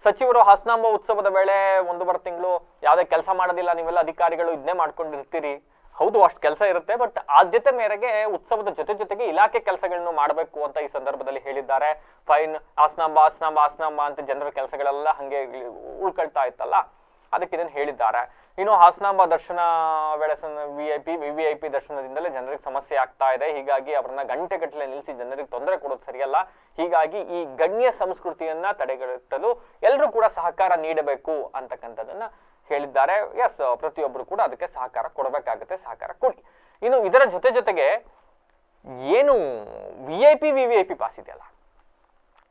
ಸಚಿವರು ಹಾಸನಾಂಬ ಉತ್ಸವದ ವೇಳೆ 1.5 ತಿಂಗಳು ಯಾವುದೇ ಕೆಲಸ ಮಾಡೋದಿಲ್ಲ, ನೀವೆಲ್ಲ ಅಧಿಕಾರಿಗಳು ಇದನ್ನೇ ಮಾಡ್ಕೊಂಡಿರ್ತೀರಿ. ಹೌದು, ಅಷ್ಟು ಕೆಲಸ ಇರುತ್ತೆ. ಬಟ್ ಆದ್ಯತೆ ಮೇರೆಗೆ ಉತ್ಸವದ ಜೊತೆಗೆ ಇಲಾಖೆ ಕೆಲಸಗಳನ್ನು ಮಾಡಬೇಕು ಅಂತ ಈ ಸಂದರ್ಭದಲ್ಲಿ ಹೇಳಿದ್ದಾರೆ. ಫೈನ್, ಹಾಸನಾಂಬ ಅಂತ ಜನರ ಕೆಲಸಗಳೆಲ್ಲ ಹಂಗೆ ಉಳ್ಕೊಳ್ತಾ ಇತ್ತಲ್ಲ, ಅದಕ್ಕೆ ಇದನ್ನು ಹೇಳಿದ್ದಾರೆ. ಇನ್ನು ಹಾಸನಾಂಬ ದರ್ಶನ ವೇಳೆ VVIP ದರ್ಶನದಿಂದಲೇ ಜನರಿಗೆ ಸಮಸ್ಯೆ ಆಗ್ತಾ ಇದೆ. ಹೀಗಾಗಿ ಅವರನ್ನ ಗಂಟೆಗಟ್ಟಲೆ ನಿಲ್ಲಿಸಿ ಜನರಿಗೆ ತೊಂದರೆ ಕೊಡೋದು ಸರಿಯಲ್ಲ. ಹೀಗಾಗಿ ಈ ಗಣ್ಯ ಸಂಸ್ಕೃತಿಯನ್ನ ತಡೆಗಟ್ಟಲು ಎಲ್ಲರೂ ಕೂಡ ಸಹಕಾರ ನೀಡಬೇಕು ಅಂತಕ್ಕಂಥದ್ದನ್ನ ಹೇಳಿದ್ದಾರೆ. ಎಸ್, ಪ್ರತಿಯೊಬ್ಬರು ಕೂಡ ಅದಕ್ಕೆ ಸಹಕಾರ ಕೊಡಬೇಕಾಗುತ್ತೆ, ಸಹಕಾರ ಕೊಡಿ. ಇನ್ನು ಇದರ ಜೊತೆಗೆ ಏನು VVIP ಪಾಸ್ ಇದೆಯಲ್ಲ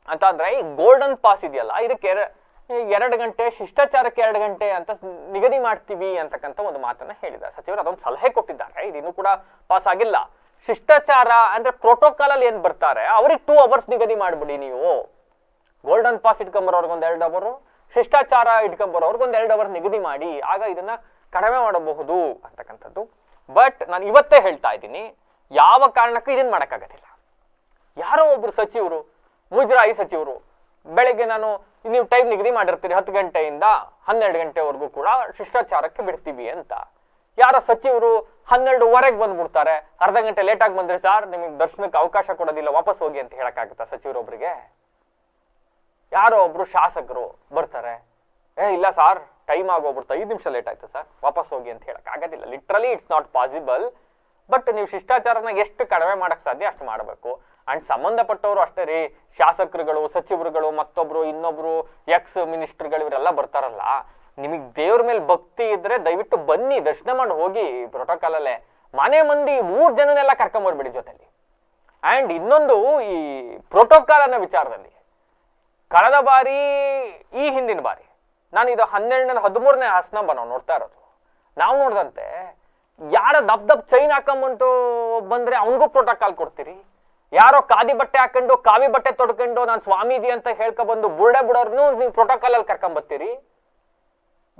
ಅಂತ ಅಂದ್ರೆ ಈ ಗೋಲ್ಡನ್ ಪಾಸ್ ಇದೆಯಲ್ಲ, ಇದಕ್ಕೆ 2 ಗಂಟೆ, ಶಿಷ್ಟಾಚಾರಕ್ಕೆ 2 ಗಂಟೆ ಅಂತ ನಿಗದಿ ಮಾಡ್ತೀವಿ ಅಂತಕ್ಕಂಥ ಒಂದು ಮಾತನ್ನ ಹೇಳಿದ್ದಾರೆ ಸಚಿವರು. ಅದೊಂದು ಸಲಹೆ ಕೊಟ್ಟಿದ್ದಾರೆ, ಇದಿನ್ನೂ ಕೂಡ ಪಾಸ್ ಆಗಿಲ್ಲ. ಶಿಷ್ಟಾಚಾರ ಅಂದ್ರೆ ಪ್ರೋಟೋಕಾಲ್ ಅಲ್ಲಿ ಏನ್ ಬರ್ತಾರೆ ಅವ್ರಿಗೆ 2 ಅವರ್ಸ್ ನಿಗದಿ ಮಾಡ್ಬಿಡಿ. ನೀವು ಗೋಲ್ಡನ್ ಪಾಸ್ ಇಟ್ಕೊಂಬರೋರ್ಗೆ 1 2 ಅವರು, ಶಿಷ್ಟಾಚಾರ ಇಟ್ಕೊಂಬರೋರ್ಗೆ 1 2 ಅವರ್ ನಿಗದಿ ಮಾಡಿ, ಆಗ ಇದನ್ನ ಕಡಿಮೆ ಮಾಡಬಹುದು ಅಂತಕ್ಕಂಥದ್ದು. ಬಟ್ ನಾನು ಇವತ್ತೇ ಹೇಳ್ತಾ ಇದ್ದೀನಿ, ಯಾವ ಕಾರಣಕ್ಕೂ ಇದನ್ನ ಮಾಡಕ್ಕಾಗೋದಿಲ್ಲ. ಯಾರೋ ಒಬ್ರು ಸಚಿವರು, ಮುಜರಾಯಿ ಸಚಿವರು, ಬೆಳಗ್ಗೆ ನೀವು ಟೈಮ್ ನಿಗದಿ ಮಾಡಿರ್ತೀರಿ 10 ಗಂಟೆಯಿಂದ 12 ಗಂಟೆವರೆಗೂ ಕೂಡ ಶಿಷ್ಟಾಚಾರಕ್ಕೆ ಬಿಡ್ತೀವಿ ಅಂತ. ಯಾರೋ ಸಚಿವರು 12:15 ಬಂದ್ಬಿಡ್ತಾರೆ, ಅರ್ಧ ಗಂಟೆ ಲೇಟ್ ಆಗಿ ಬಂದ್ರೆ ಸಾರ್ ನಿಮಗೆ ದರ್ಶನಕ್ಕೆ ಅವಕಾಶ ಕೊಡೋದಿಲ್ಲ, ವಾಪಸ್ ಹೋಗಿ ಅಂತ ಹೇಳಕ್ಕಾಗತ್ತಾ ಸಚಿವರೊಬ್ರಿಗೆ? ಯಾರೋ ಒಬ್ರು ಶಾಸಕರು ಬರ್ತಾರೆ, ಇಲ್ಲ ಸಾರ್ ಟೈಮ್ ಆಗೋಗ್ಬಿಡ್ತಾ, 5 ನಿಮಿಷ ಲೇಟ್ ಆಯ್ತು ಸರ್, ವಾಪಸ್ ಹೋಗಿ ಅಂತ ಹೇಳಕ್ ಆಗೋದಿಲ್ಲ. Literally it's not possible. But ನೀವು ಶಿಷ್ಟಾಚಾರನ ಎಷ್ಟು ಕಡಿಮೆ ಮಾಡಕ್ ಸಾಧ್ಯ ಅಷ್ಟು ಮಾಡಬೇಕು. ಅಂಡ್ ಸಂಬಂಧಪಟ್ಟವರು ಅಷ್ಟೇ ರೀ, ಶಾಸಕರುಗಳು, ಸಚಿವರುಗಳು, ಮತ್ತೊಬ್ರು ಇನ್ನೊಬ್ರು ಎಕ್ಸ್ ಮಿನಿಸ್ಟರ್ಗಳು ಇವರೆಲ್ಲ ಬರ್ತಾರಲ್ಲ, ನಿಮಗ್ ದೇವ್ರ ಮೇಲೆ ಭಕ್ತಿ ಇದ್ರೆ ದಯವಿಟ್ಟು ಬನ್ನಿ, ದರ್ಶನ ಮಾಡಿ ಹೋಗಿ. ಪ್ರೋಟೋಕಾಲ್ ಅಲ್ಲೇ ಮನೆ ಮಂದಿ 3 ಜನನೆಲ್ಲ ಕರ್ಕೊಂಬರ್ಬೇಡಿ ಜೊತೆಲಿ. ಅಂಡ್ ಇನ್ನೊಂದು, ಈ ಪ್ರೋಟೋಕಾಲ್ ಅನ್ನೋ ವಿಚಾರದಲ್ಲಿ ಕಳೆದ ಬಾರಿ, ಈ ಹಿಂದಿನ ಬಾರಿ ನಾನು ಇದು 12ನೇ 13ನೇ ಹಾಸನಾಂಬ ನಾವು ನೋಡ್ತಾ ಇರೋದು, ನಾವು ನೋಡ್ದಂತೆ ಯಾರ ದಪ್ ಚೈನ್ ಹಾಕೊಂಬಂಟು ಬಂದ್ರೆ ಅವನಿಗೂ ಪ್ರೋಟೋಕಾಲ್ ಕೊಡ್ತೀರಿ. ಯಾರೋ ಖಾದಿ ಬಟ್ಟೆ ಹಾಕೊಂಡು ಕಾವಿ ಬಟ್ಟೆ ತೊಡ್ಕೊಂಡು ನಾನು ಸ್ವಾಮೀಜಿ ಅಂತ ಹೇಳ್ಕೊಬಂದು ಬುರ್ಡೆ ಬಿಡೋರ್ನು ನೀವು ಪ್ರೋಟೋಕಾಲ್ ಅಲ್ಲಿ ಕರ್ಕೊಂಬತ್ತೀರಿ.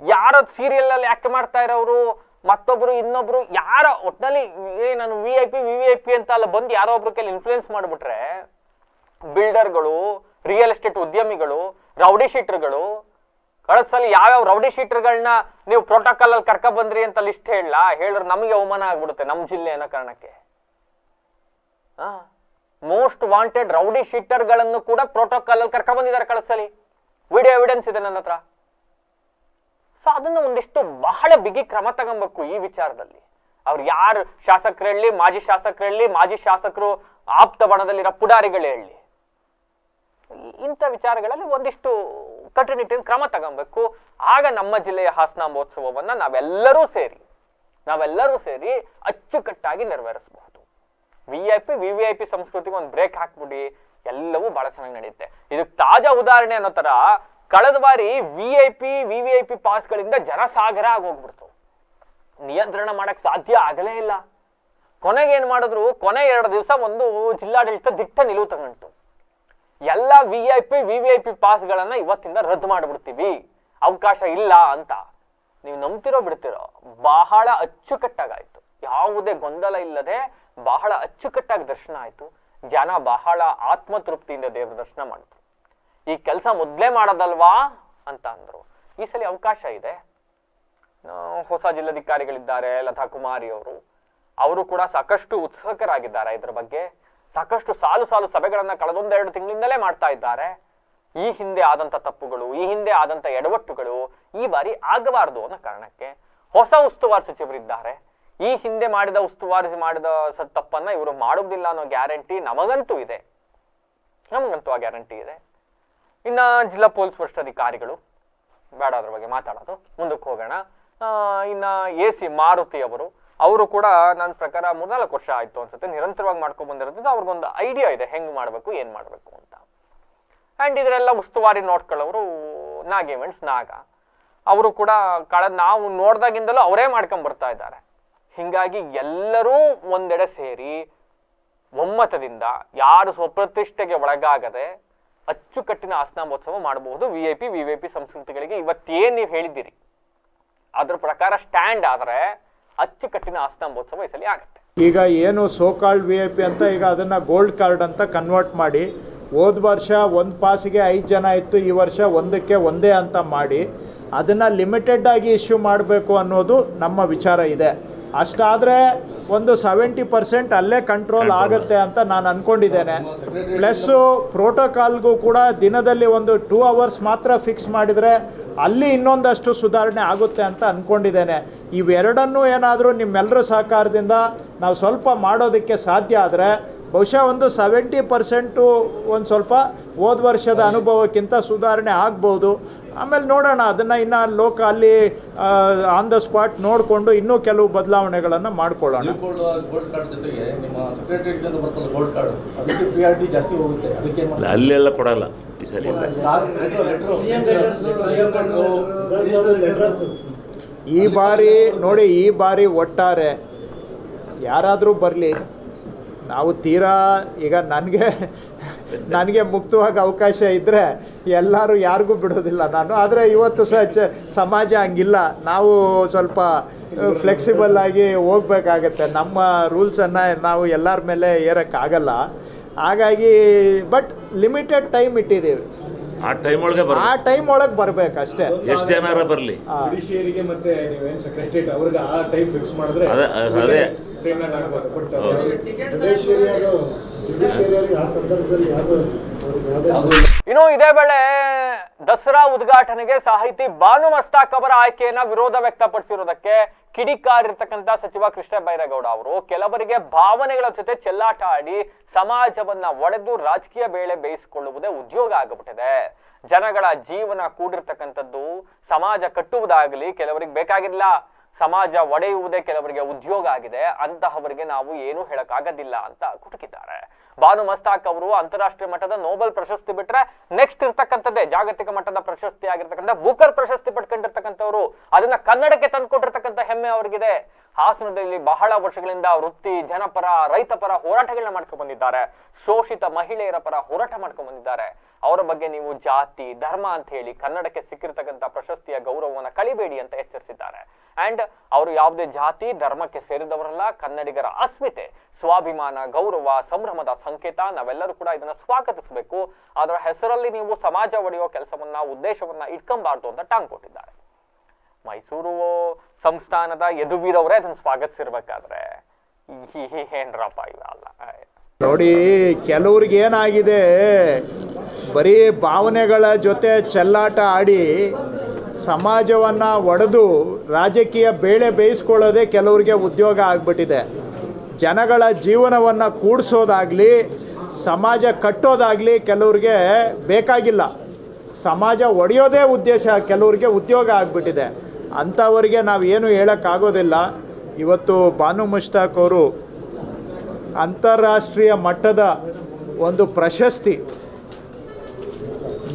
ಯಾರೋ ಸೀರಿಯಲ್ ಅಲ್ಲಿ ಆಕ್ಟ್ ಮಾಡ್ತಾ ಇರೋರು, ಮತ್ತೊಬ್ರು ಇನ್ನೊಬ್ರು, ಯಾರ ಒಟ್ಟಿನಲ್ಲಿ ನಾನು ವಿ.ಐ.ಪಿ ಅಂತ ಅಲ್ಲ ಬಂದು ಯಾರೋ ಒಬ್ರು ಕೈಲಿ ಇನ್ಫ್ಲೂಯೆನ್ಸ್ ಮಾಡ್ಬಿಟ್ರೆ, ಬಿಲ್ಡರ್ಗಳು, ರಿಯಲ್ ಎಸ್ಟೇಟ್ ಉದ್ಯಮಿಗಳು, ರೌಡಿ ಶೀಟರ್ಗಳು, ಕಳೆದ ಸಲ ಯಾವ್ಯಾವ ರೌಡಿ ಶೀಟರ್ಗಳನ್ನ ನೀವು ಪ್ರೋಟೋಕಾಲ್ ಅಲ್ಲಿ ಕರ್ಕ ಬಂದ್ರಿ ಅಂತ ಲಿಸ್ಟ್ ಹೇಳಿದ್ರೆ ನಮಗೆ ಅವಮಾನ ಆಗ್ಬಿಡುತ್ತೆ ನಮ್ಮ ಜಿಲ್ಲೆ ಅನ್ನೋ ಕಾರಣಕ್ಕೆ. ಮೋಸ್ಟ್ ವಾಂಟೆಡ್ ರೌಡಿ ಶೀಟರ್ಗಳನ್ನು ಕೂಡ ಪ್ರೋಟೋಕಾಲ್ ಅಲ್ಲಿ ಕರ್ಕ ಬಂದಿದ್ದಾರೆ ಕಳೆದ ಸಲ, ವಿಡಿಯೋ ಎವಿಡೆನ್ಸ್ ಇದೆ ನನ್ನ ಹತ್ರ. ಸೊ ಅದನ್ನ ಒಂದಿಷ್ಟು ಬಹಳ ಬಿಗಿ ಕ್ರಮ ತಗೊಬೇಕು ಈ ವಿಚಾರದಲ್ಲಿ. ಅವ್ರು ಯಾರು ಶಾಸಕರು ಹೇಳಿ, ಮಾಜಿ ಶಾಸಕರು ಹೇಳಿ, ಮಾಜಿ ಶಾಸಕರು ಆಪ್ತ ಬಣದಲ್ಲಿರೋ ಪುಡಾರಿಗಳು ಹೇಳಿ, ಇಂಥ ವಿಚಾರಗಳಲ್ಲಿ ಒಂದಿಷ್ಟು ಕಟ್ಟುನಿಟ್ಟಿನ ಕ್ರಮ ತಗೊಬೇಕು. ಆಗ ನಮ್ಮ ಜಿಲ್ಲೆಯ ಹಾಸನಾಂಬೋತ್ಸವವನ್ನ ನಾವೆಲ್ಲರೂ ಸೇರಿ ಅಚ್ಚುಕಟ್ಟಾಗಿ ನೆರವೇರಿಸಬಹುದು. ವಿ.ಐ.ಪಿ ಸಂಸ್ಕೃತಿಗೆ ಒಂದು ಬ್ರೇಕ್ ಹಾಕ್ಬಿಡಿ, ಎಲ್ಲವೂ ಬಹಳ ಚೆನ್ನಾಗಿ ನಡೆಯುತ್ತೆ. ಇದಕ್ಕೆ ತಾಜಾ ಉದಾಹರಣೆ ಅನ್ನೋ ತರ ಕಳೆದ ಬಾರಿ ವಿ.ಐ.ಪಿ ಪಾಸ್ಗಳಿಂದ ಜನಸಾಗರ ಆಗೋಗ್ಬಿಡ್ತು. ನಿಯಂತ್ರಣ ಮಾಡಕ್ ಸಾಧ್ಯ ಆಗಲೇ ಇಲ್ಲ. ಕೊನೆಗೆ ಏನ್ ಮಾಡಿದ್ರು, ಕೊನೆ 2 ದಿವಸ ಒಂದು ಜಿಲ್ಲಾಡಳಿತ ದಿಟ್ಟ ನಿಲುವು ತಗೊಂಡು ಎಲ್ಲ ವಿ.ಐ.ಪಿ ಪಾಸ್ಗಳನ್ನ ಇವತ್ತಿಂದ ರದ್ದು ಮಾಡ್ಬಿಡ್ತೀವಿ, ಅವಕಾಶ ಇಲ್ಲ ಅಂತ. ನೀವು ನಂಬ್ತಿರೋ ಬಿಡ್ತಿರೋ, ಬಹಳ ಅಚ್ಚುಕಟ್ಟಾಗಾಯ್ತು, ಯಾವುದೇ ಗೊಂದಲ ಇಲ್ಲದೆ ಬಹಳ ಅಚ್ಚುಕಟ್ಟಾಗಿ ದರ್ಶನ ಆಯ್ತು. ಜನ ಬಹಳ ಆತ್ಮತೃಪ್ತಿಯಿಂದ ದೇವರ ದರ್ಶನ ಮಾಡಿದ್ರು. ಈ ಕೆಲಸ ಮೊದಲೇ ಮಾಡೋದಲ್ವಾ ಅಂತ ಅಂದ್ರು. ಈ ಸಲ ಅವಕಾಶ ಇದೆ. ಹೊಸ ಜಿಲ್ಲಾಧಿಕಾರಿಗಳಿದ್ದಾರೆ ಲತಾ ಕುಮಾರಿ ಅವರು ಕೂಡ ಸಾಕಷ್ಟು ಉತ್ಸುಕರಾಗಿದ್ದಾರೆ. ಇದ್ರ ಬಗ್ಗೆ ಸಾಕಷ್ಟು ಸಾಲು ಸಭೆಗಳನ್ನ ಕಳೆದ 1-2 ತಿಂಗಳಿಂದಲೇ ಮಾಡ್ತಾ ಇದ್ದಾರೆ. ಈ ಹಿಂದೆ ಆದಂತ ತಪ್ಪುಗಳು, ಈ ಹಿಂದೆ ಆದಂತ ಎಡವಟ್ಟುಗಳು ಈ ಬಾರಿ ಆಗಬಾರದು ಅನ್ನೋ ಕಾರಣಕ್ಕೆ ಹೊಸ ಉಸ್ತುವಾರಿ ಸಚಿವರಿದ್ದಾರೆ. ಈ ಹಿಂದೆ ಮಾಡಿದ ತಪ್ಪನ್ನ ಇವರು ಮಾಡೋದಿಲ್ಲ ಅನ್ನೋ ಗ್ಯಾರಂಟಿ ನಮಗಂತೂ ಆ ಗ್ಯಾರಂಟಿ ಇದೆ. ಇನ್ನ ಜಿಲ್ಲಾ ಪೊಲೀಸ್ ವರಿಷ್ಠಾಧಿಕಾರಿಗಳು, ಬೇಡ ಅದ್ರ ಬಗ್ಗೆ ಮಾತಾಡೋದು, ಮುಂದಕ್ಕೆ ಹೋಗೋಣ. ಇನ್ನ AC ಮಾರುತಿ ಅವರು ಕೂಡ ನನ್ನ ಪ್ರಕಾರ 3-4 ವರ್ಷ ಆಯ್ತು ಅನ್ಸುತ್ತೆ ನಿರಂತರವಾಗಿ ಮಾಡ್ಕೊಂಡ್ ಬಂದಿರೋದ್ರಿಂದ ಅವ್ರಿಗೊಂದು ಐಡಿಯಾ ಇದೆ ಹೆಂಗ್ ಮಾಡ್ಬೇಕು, ಏನ್ ಮಾಡ್ಬೇಕು ಅಂತ. ಅಂಡ್ ಇದರೆಲ್ಲ ಉಸ್ತುವಾರಿ ನೋಡ್ಕೊಳ್ಳೋರು ನಾಗ ಅವರು ಕೂಡ ನಾವು ನೋಡ್ದಾಗಿಂದಲೂ ಅವರೇ ಮಾಡ್ಕೊಂಡ್ ಬರ್ತಾ ಇದ್ದಾರೆ. ಹಿಂಗಾಗಿ ಎಲ್ಲರೂ ಒಂದೆಡೆ ಸೇರಿ ಒಮ್ಮತದಿಂದ ಯಾರು ಸ್ವಪ್ರತಿಷ್ಠೆಗೆ ಒಳಗಾಗದೆ ಅಚ್ಚುಕಟ್ಟಿನ ಹಾಸನಾಂಬೋತ್ಸವ ಮಾಡಬಹುದು. ವಿ.ಐ.ಪಿ ಸಂಸ್ಕೃತಿಗಳಿಗೆ ಇವತ್ತೇನ್ ನೀವು ಹೇಳಿದ್ದೀರಿ ಅದ್ರ ಪ್ರಕಾರ ಸ್ಟ್ಯಾಂಡ್ ಆದ್ರೆ ಅಚ್ಚುಕಟ್ಟಿನ ಹಾಸನಾಂಬೋತ್ಸವ ಈ ಸಲ ಆಗುತ್ತೆ. ಈಗ ಏನು ಸೋಕಾಲ್ಡ್ ವಿ.ಐ.ಪಿ ಅಂತ ಈಗ ಅದನ್ನ ಗೋಲ್ಡ್ ಕಾರ್ಡ್ ಅಂತ ಕನ್ವರ್ಟ್ ಮಾಡಿ, ಹೋದ ವರ್ಷ 1 ಪಾಸಿಗೆ 5 ಜನ ಇತ್ತು, ಈ ವರ್ಷ 1ಕ್ಕೆ 1 ಅಂತ ಮಾಡಿ ಅದನ್ನ ಲಿಮಿಟೆಡ್ ಆಗಿ ಇಶ್ಯೂ ಮಾಡಬೇಕು ಅನ್ನೋದು ನಮ್ಮ ವಿಚಾರ ಇದೆ. ಅಷ್ಟಾದರೆ ಒಂದು 70% ಅಲ್ಲೇ ಕಂಟ್ರೋಲ್ ಆಗುತ್ತೆ ಅಂತ ನಾನು ಅಂದ್ಕೊಂಡಿದ್ದೇನೆ. ಪ್ಲಸ್ಸು ಪ್ರೋಟೋಕಾಲ್ಗೂ ಕೂಡ ದಿನದಲ್ಲಿ ಒಂದು 2 ಅವರ್ಸ್ ಮಾತ್ರ ಫಿಕ್ಸ್ ಮಾಡಿದರೆ ಅಲ್ಲಿ ಇನ್ನೊಂದಷ್ಟು ಸುಧಾರಣೆ ಆಗುತ್ತೆ ಅಂತ ಅಂದ್ಕೊಂಡಿದ್ದೇನೆ. ಇವೆರಡನ್ನೂ ಏನಾದರೂ ನಿಮ್ಮೆಲ್ಲರ ಸಹಕಾರದಿಂದ ನಾವು ಸ್ವಲ್ಪ ಮಾಡೋದಕ್ಕೆ ಸಾಧ್ಯ ಆದರೆ ಬಹುಶಃ ಒಂದು 70% ಒಂದು ಸ್ವಲ್ಪ ಹೋದ ವರ್ಷದ ಅನುಭವಕ್ಕಿಂತ ಸುಧಾರಣೆ ಆಗ್ಬೋದು. ಆಮೇಲೆ ನೋಡೋಣ, ಅದನ್ನು ಇನ್ನು ಅಲ್ಲಿ ಆನ್ ದ ಸ್ಪಾಟ್ ನೋಡಿಕೊಂಡು ಇನ್ನೂ ಕೆಲವು ಬದಲಾವಣೆಗಳನ್ನು ಮಾಡ್ಕೊಳ್ಳೋಣ. ಗೋಲ್ಡ್ ಕಾರ್ಡ್ ಜೊತೆಗೆ ನಿಮ್ಮ ಸೆಕ್ರೆಟರಿಯೇಟ್ ಬರ್ತಲ್ಲ ಗೋಲ್ಡ್ ಕಾರ್ಡ್, ಅದಕ್ಕೆ ಪ್ರಿಯಾರಿಟಿ ಜಾಸ್ತಿ ಹೋಗುತ್ತೆ. ಅದಕ್ಕೆ ಅಲ್ಲೆಲ್ಲ ಕೊಡಲ್ಲ ಈ ಸರಿ. ಈ ಬಾರಿ ಒಟ್ಟಾರೆ ಯಾರಾದರೂ ಬರಲಿ, ನಾವು ತೀರಾ ಈಗ ನನಗೆ ಮುಕ್ತವಾಗಿ ಅವಕಾಶ ಇದ್ದರೆ ಎಲ್ಲರೂ ಯಾರಿಗೂ ಬಿಡೋದಿಲ್ಲ ನಾನು. ಆದರೆ ಇವತ್ತು ಸಮಾಜ ಹಂಗಿಲ್ಲ, ನಾವು ಸ್ವಲ್ಪ ಫ್ಲೆಕ್ಸಿಬಲ್ ಆಗಿ ಹೋಗ್ಬೇಕಾಗತ್ತೆ. ನಮ್ಮ ರೂಲ್ಸನ್ನು ನಾವು ಎಲ್ಲರ ಮೇಲೆ ಏರೋಕ್ಕಾಗಲ್ಲ. ಹಾಗಾಗಿ ಬಟ್ ಲಿಮಿಟೆಡ್ ಟೈಮ್ ಇಟ್ಟಿದ್ದೀವಿ. ಆ ಟೈಮ್ ಒಳಗೆ ಬರಬೇಕಷ್ಟೇ. ಎಷ್ಟು ಜನ ಬರಲಿ, ಜುಡಿಷಿಯರಿಗೆ ಮತ್ತೆ ನೀವೇನು ಸೆಕ್ರೆಟರಿಯೇಟ್ ಅವ್ರಿಗೆ ಆ ಟೈಮ್ ಫಿಕ್ಸ್ ಮಾಡಿದ್ರೆ ಅದೇ ಇನ್ನು ಇದೇ ವೇಳೆ ದಸರಾ ಉದ್ಘಾಟನೆಗೆ ಸಾಹಿತಿ ಬಾನು ಮಸ್ತಾಕ್ ಅವರ ಆಯ್ಕೆಯನ್ನ ವಿರೋಧ ವ್ಯಕ್ತಪಡಿಸಿರುವುದಕ್ಕೆ ಕಿಡಿಕಾರಿರ್ತಕ್ಕಂಥ ಸಚಿವ ಕೃಷ್ಣ ಬೈರೇಗೌಡ ಅವರು ಕೆಲವರಿಗೆ ಭಾವನೆಗಳ ಜೊತೆ ಚೆಲ್ಲಾಟ ಆಡಿ ಸಮಾಜವನ್ನ ಒಡೆದು ರಾಜಕೀಯ ಬೇಳೆ ಬೇಯಿಸಿಕೊಳ್ಳುವುದೇ ಉದ್ಯೋಗ ಆಗಿಬಿಟ್ಟಿದೆ. ಜನಗಳ ಜೀವನ ಕೂಡಿರ್ತಕ್ಕಂಥದ್ದು ಸಮಾಜ ಕಟ್ಟುವುದಾಗಲಿ ಕೆಲವರಿಗೆ ಬೇಕಾಗಿಲ್ಲ, ಸಮಾಜ ಒಡೆಯುವುದೇ ಕೆಲವರಿಗೆ ಉದ್ಯೋಗ ಆಗಿದೆ. ಅಂತಹವರಿಗೆ ನಾವು ಏನು ಹೇಳಕ್ಕಾಗೋದಿಲ್ಲ ಅಂತ ಕುಟುಕಿದ್ದಾರೆ. ಬಾನು ಮಸ್ತಾಕ್ ಅವರು ಅಂತಾರಾಷ್ಟ್ರೀಯ ಮಟ್ಟದ ನೋಬೆಲ್ ಪ್ರಶಸ್ತಿ ಬಿಟ್ರೆ ನೆಕ್ಸ್ಟ್ ಇರ್ತಕ್ಕಂಥದ್ದೇ ಜಾಗತಿಕ ಮಟ್ಟದ ಪ್ರಶಸ್ತಿ ಆಗಿರ್ತಕ್ಕಂಥ ಬೂಕರ್ ಪ್ರಶಸ್ತಿ ಪಡ್ಕೊಂಡಿರ್ತಕ್ಕಂಥವ್ರು. ಅದನ್ನ ಕನ್ನಡಕ್ಕೆ ತಂದುಕೊಟ್ಟಿರ್ತಕ್ಕಂಥ ಹೆಮ್ಮೆ ಅವ್ರಿಗಿದೆ. ಹಾಸನದಲ್ಲಿ ಬಹಳ ವರ್ಷಗಳಿಂದ ವೃತ್ತಿ, ಜನಪರ, ರೈತ ಪರ ಹೋರಾಟಗಳನ್ನ ಮಾಡ್ಕೊಂಡು ಬಂದಿದ್ದಾರೆ. ಶೋಷಿತ ಮಹಿಳೆಯರ ಪರ ಹೋರಾಟ ಮಾಡ್ಕೊಂಡು ಬಂದಿದ್ದಾರೆ. ಅವರ ಬಗ್ಗೆ ನೀವು ಜಾತಿ, ಧರ್ಮ ಅಂತ ಹೇಳಿ ಕನ್ನಡಕ್ಕೆ ಸಿಕ್ಕಿರ್ತಕ್ಕಂಥ ಪ್ರಶಸ್ತಿಯ ಗೌರವವನ್ನ ಕಳಿಬೇಡಿ ಅಂತ ಎಚ್ಚರಿಸಿದ್ದಾರೆ. ಅಂಡ್ ಅವರು ಯಾವುದೇ ಜಾತಿ ಧರ್ಮಕ್ಕೆ ಸೇರಿದವರಲ್ಲ. ಕನ್ನಡಿಗರ ಅಸ್ಮಿತೆ, ಸ್ವಾಭಿಮಾನ, ಗೌರವ, ಸಂಭ್ರಮದ ಸಂಕೇತ. ನಾವೆಲ್ಲರೂ ಕೂಡ ಇದನ್ನ ಸ್ವಾಗತಿಸಬೇಕು. ಅದರ ಹೆಸರಲ್ಲಿ ನೀವು ಸಮಾಜ ಒಡೆಯುವ ಕೆಲಸವನ್ನ, ಉದ್ದೇಶವನ್ನ ಇಟ್ಕೊಂಬಾರ್ದು ಅಂತ ಟಾಂಗ್ ಕೊಟ್ಟಿದ್ದಾರೆ. ಮೈಸೂರು ಸಂಸ್ಥಾನದ ಯದುವೀರವರೇ ಅದನ್ನ ಸ್ವಾಗತಿಸಿರ್ಬೇಕಾದ್ರೆ ಏನ್ರಪ್ಪ ಇವೆಲ್ಲ ನೋಡಿ. ಕೆಲವ್ರಿಗೆ ಏನಾಗಿದೆ, ಬರೀ ಭಾವನೆಗಳ ಜೊತೆ ಚೆಲ್ಲಾಟ ಆಡಿ ಸಮಾಜವನ್ನು ಒಡೆದು ರಾಜಕೀಯ ಬೇಳೆ ಬೇಯಿಸ್ಕೊಳ್ಳೋದೇ ಕೆಲವರಿಗೆ ಉದ್ಯೋಗ ಆಗ್ಬಿಟ್ಟಿದೆ. ಜನಗಳ ಜೀವನವನ್ನು ಕೂಡಿಸೋದಾಗಲಿ ಸಮಾಜ ಕಟ್ಟೋದಾಗಲಿ ಕೆಲವ್ರಿಗೆ ಬೇಕಾಗಿಲ್ಲ. ಸಮಾಜ ಒಡೆಯೋದೇ ಉದ್ದೇಶ ಕೆಲವರಿಗೆ ಉದ್ಯೋಗ ಆಗಿಬಿಟ್ಟಿದೆ. ಅಂಥವರಿಗೆ ನಾವು ಏನು ಹೇಳೋಕ್ಕಾಗೋದಿಲ್ಲ. ಇವತ್ತು ಬಾನು ಮುಷ್ತಾಕ್ ಅವರು ಅಂತಾರಾಷ್ಟ್ರೀಯ ಮಟ್ಟದ ಒಂದು ಪ್ರಶಸ್ತಿ,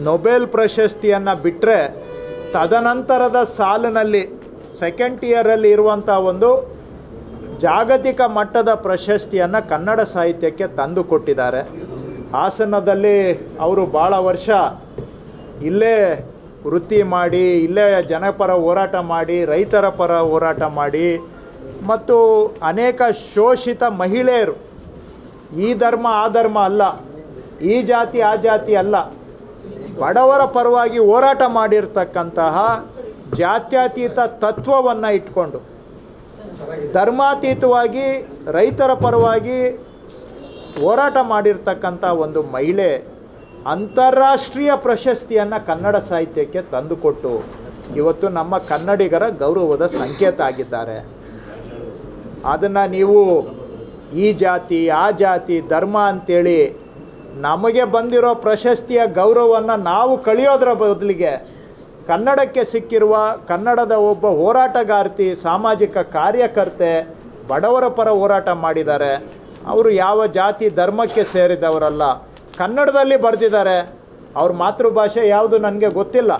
ನೊಬೆಲ್ ಪ್ರಶಸ್ತಿಯನ್ನು ಬಿಟ್ಟರೆ ತದನಂತರದ ಸಾಲಿನಲ್ಲಿ ಸೆಕೆಂಡ್ ಇಯರಲ್ಲಿ ಇರುವಂಥ ಒಂದು ಜಾಗತಿಕ ಮಟ್ಟದ ಪ್ರಶಸ್ತಿಯನ್ನು ಕನ್ನಡ ಸಾಹಿತ್ಯಕ್ಕೆ ತಂದು ಕೊಟ್ಟಿದ್ದಾರೆ. ಹಾಸನದಲ್ಲಿ ಅವರು ಭಾಳ ವರ್ಷ ಇಲ್ಲೇ ವೃತ್ತಿ ಮಾಡಿ, ಇಲ್ಲೇ ಜನಪರ ಹೋರಾಟ ಮಾಡಿ, ರೈತರ ಪರ ಹೋರಾಟ ಮಾಡಿ, ಮತ್ತು ಅನೇಕ ಶೋಷಿತ ಮಹಿಳೆಯರು, ಈ ಧರ್ಮ ಆ ಧರ್ಮ ಅಲ್ಲ, ಈ ಜಾತಿ ಆ ಜಾತಿ ಅಲ್ಲ, ಬಡವರ ಪರವಾಗಿ ಹೋರಾಟ ಮಾಡಿರ್ತಕ್ಕಂತಹ ಜಾತ್ಯತೀತ ತತ್ವವನ್ನು ಇಟ್ಕೊಂಡು ಧರ್ಮಾತೀತವಾಗಿ ರೈತರ ಪರವಾಗಿ ಹೋರಾಟ ಮಾಡಿರ್ತಕ್ಕಂಥ ಒಂದು ಮಹಿಳೆ ಅಂತಾರಾಷ್ಟ್ರೀಯ ಪ್ರಶಸ್ತಿಯನ್ನು ಕನ್ನಡ ಸಾಹಿತ್ಯಕ್ಕೆ ತಂದುಕೊಟ್ಟು ಇವತ್ತು ನಮ್ಮ ಕನ್ನಡಿಗರ ಗೌರವದ ಸಂಕೇತ ಆಗಿದ್ದಾರೆ. ಅದನ್ನು ನೀವು ಈ ಜಾತಿ ಆ ಜಾತಿ ಧರ್ಮ ಅಂಥೇಳಿ ನಮಗೆ ಬಂದಿರೋ ಪ್ರಶಸ್ತಿಯ ಗೌರವವನ್ನು ನಾವು ಕಳೆಯೋದ್ರ ಬದಲಿಗೆ ಕನ್ನಡಕ್ಕೆ ಸಿಕ್ಕಿರುವ ಕನ್ನಡದ ಒಬ್ಬ ಹೋರಾಟಗಾರ್ತಿ, ಸಾಮಾಜಿಕ ಕಾರ್ಯಕರ್ತೆ, ಬಡವರ ಪರ ಹೋರಾಟ ಮಾಡಿದ್ದಾರೆ. ಅವರು ಯಾವ ಜಾತಿ ಧರ್ಮಕ್ಕೆ ಸೇರಿದವರಲ್ಲ, ಕನ್ನಡದಲ್ಲಿ ಬರೆದಿದ್ದಾರೆ. ಅವ್ರ ಮಾತೃಭಾಷೆ ಯಾವುದು ನನಗೆ ಗೊತ್ತಿಲ್ಲ,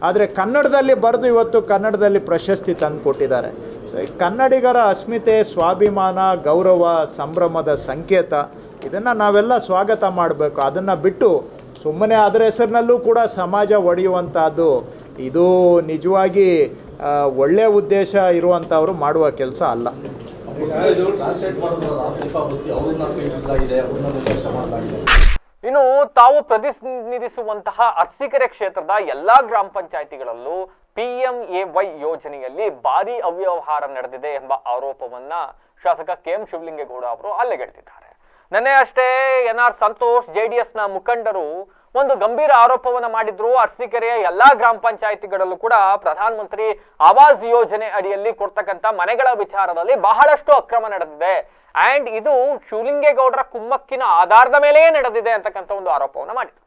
ಆದರೆ ಕನ್ನಡದಲ್ಲಿ ಬರೆದು ಇವತ್ತು ಕನ್ನಡದಲ್ಲಿ ಪ್ರಶಸ್ತಿ ತಂದು ಕೊಟ್ಟಿದ್ದಾರೆ. ಸೊ ಕನ್ನಡಿಗರ ಅಸ್ಮಿತೆ, ಸ್ವಾಭಿಮಾನ, ಗೌರವ, ಸಂಭ್ರಮದ ಸಂಕೇತ. ಇದನ್ನು ನಾವೆಲ್ಲ ಸ್ವಾಗತ ಮಾಡಬೇಕು. ಅದನ್ನು ಬಿಟ್ಟು ಸುಮ್ಮನೆ ಅದರ ಹೆಸರಿನಲ್ಲೂ ಕೂಡ ಸಮಾಜ ಒಡೆಯುವಂಥದ್ದು ಇದು ನಿಜವಾಗಿ ಒಳ್ಳೆಯ ಉದ್ದೇಶ ಇರುವಂಥವರು ಮಾಡುವ ಕೆಲಸ ಅಲ್ಲ. ಇನ್ನು ತಾವು ಪ್ರತಿನಿಧಿಸುವಂತಹ ಅರಸೀಕೆರೆ ಕ್ಷೇತ್ರದ ಎಲ್ಲಾ ಗ್ರಾಮ ಪಂಚಾಯಿತಿಗಳಲ್ಲೂ PMAY ಯೋಜನೆಯಲ್ಲಿ ಭಾರಿ ಅವ್ಯವಹಾರ ನಡೆದಿದೆ ಎಂಬ ಆರೋಪವನ್ನ ಶಾಸಕ KM ಶಿವಲಿಂಗೇಗೌಡ ಅವರು ಅಲ್ಲೆಗೆಳ್ತಿದ್ದಾರೆ. ನೆನ್ನೆ ಅಷ್ಟೇ NR ಸಂತೋಷ್ JDS ನ ಮುಖಂಡರು ಒಂದು ಗಂಭೀರ ಆರೋಪವನ್ನ ಮಾಡಿದ್ರು. ಅರಸೀಕೆರೆಯ ಎಲ್ಲಾ ಗ್ರಾಮ ಪಂಚಾಯಿತಿಗಳಲ್ಲೂ ಕೂಡ ಪ್ರಧಾನ ಮಂತ್ರಿ ಆವಾಸ್ ಯೋಜನೆ ಅಡಿಯಲ್ಲಿ ಕೊಡ್ತಕ್ಕಂತ ಮನೆಗಳ ವಿಚಾರದಲ್ಲಿ ಬಹಳಷ್ಟು ಅಕ್ರಮ ನಡೆದಿದೆ ಅಂಡ್ ಇದು ಶಿವಲಿಂಗೇಗೌಡರ ಕುಮ್ಮಕ್ಕಿನ ಆಧಾರದ ಮೇಲೆಯೇ ನಡೆದಿದೆ ಅಂತಕ್ಕಂಥ ಒಂದು ಆರೋಪವನ್ನ ಮಾಡಿದ್ರು.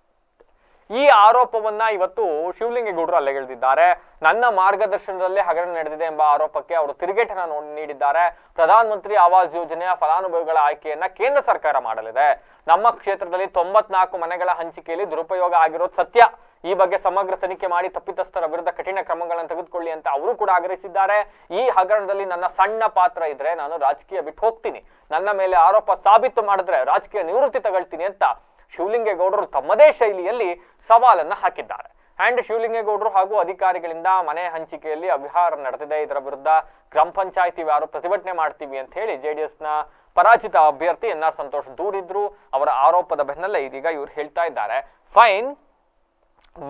ಈ ಆರೋಪವನ್ನ ಇವತ್ತು ಶಿವಲಿಂಗೇಗೌಡರು ಅಲ್ಲೆಗೆಳೆದಿದ್ದಾರೆ. ನನ್ನ ಮಾರ್ಗದರ್ಶನದಲ್ಲೇ ಹಗರಣ ನಡೆದಿದೆ ಎಂಬ ಆರೋಪಕ್ಕೆ ಅವರು ತಿರುಗೇಟನ್ನ ನೀಡಿದ್ದಾರೆ. ಪ್ರಧಾನ ಮಂತ್ರಿ ಆವಾಸ್ ಯೋಜನೆಯ ಫಲಾನುಭವಿಗಳ ಆಯ್ಕೆಯನ್ನ ಕೇಂದ್ರ ಸರ್ಕಾರ ಮಾಡಲಿದೆ. ನಮ್ಮ ಕ್ಷೇತ್ರದಲ್ಲಿ 94 ಮನೆಗಳ ಹಂಚಿಕೆಯಲ್ಲಿ ದುರುಪಯೋಗ ಆಗಿರೋದು ಸತ್ಯ. ಈ ಬಗ್ಗೆ ಸಮಗ್ರ ತನಿಖೆ ಮಾಡಿ ತಪ್ಪಿತಸ್ಥರ ವಿರುದ್ಧ ಕಠಿಣ ಕ್ರಮಗಳನ್ನು ತೆಗೆದುಕೊಳ್ಳಿ ಅಂತ ಅವರು ಕೂಡ ಆಗ್ರಹಿಸಿದ್ದಾರೆ. ಈ ಹಗರಣದಲ್ಲಿ ನನ್ನ ಸಣ್ಣ ಪಾತ್ರ ಇದ್ರೆ ನಾನು ರಾಜಕೀಯ ಬಿಟ್ಟು ಹೋಗ್ತೀನಿ, ನನ್ನ ಮೇಲೆ ಆರೋಪ ಸಾಬೀತು ಮಾಡಿದ್ರೆ ರಾಜಕೀಯ ನಿವೃತ್ತಿ ತಗೊಳ್ತೀನಿ ಅಂತ ಶಿವಲಿಂಗೇಗೌಡರು ತಮ್ಮದೇ ಶೈಲಿಯಲ್ಲಿ ಸವಾಲನ್ನ ಹಾಕಿದ್ದಾರೆ. ಅಂಡ್ ಶಿವಲಿಂಗೇಗೌಡರು ಹಾಗೂ ಅಧಿಕಾರಿಗಳಿಂದ ಮನೆ ಹಂಚಿಕೆಯಲ್ಲಿ ಅವ್ಯವಹಾರ ನಡೆದಿದೆ, ಇದರ ವಿರುದ್ಧ ಗ್ರಾಮ ಪಂಚಾಯತಿ ಯಾರು ಪ್ರತಿಭಟನೆ ಮಾಡ್ತೀವಿ ಅಂತ ಹೇಳಿ ಜೆಡಿಎಸ್ನ ಪರಾಜಿತ ಅಭ್ಯರ್ಥಿ ಎನ್.ಆರ್. ಸಂತೋಷ್ ದೂರಿದ್ರು. ಅವರ ಆರೋಪದ ಬೆನ್ನಲ್ಲೇ ಇದೀಗ ಇವ್ರು ಹೇಳ್ತಾ ಇದ್ದಾರೆ, ಫೈನ್,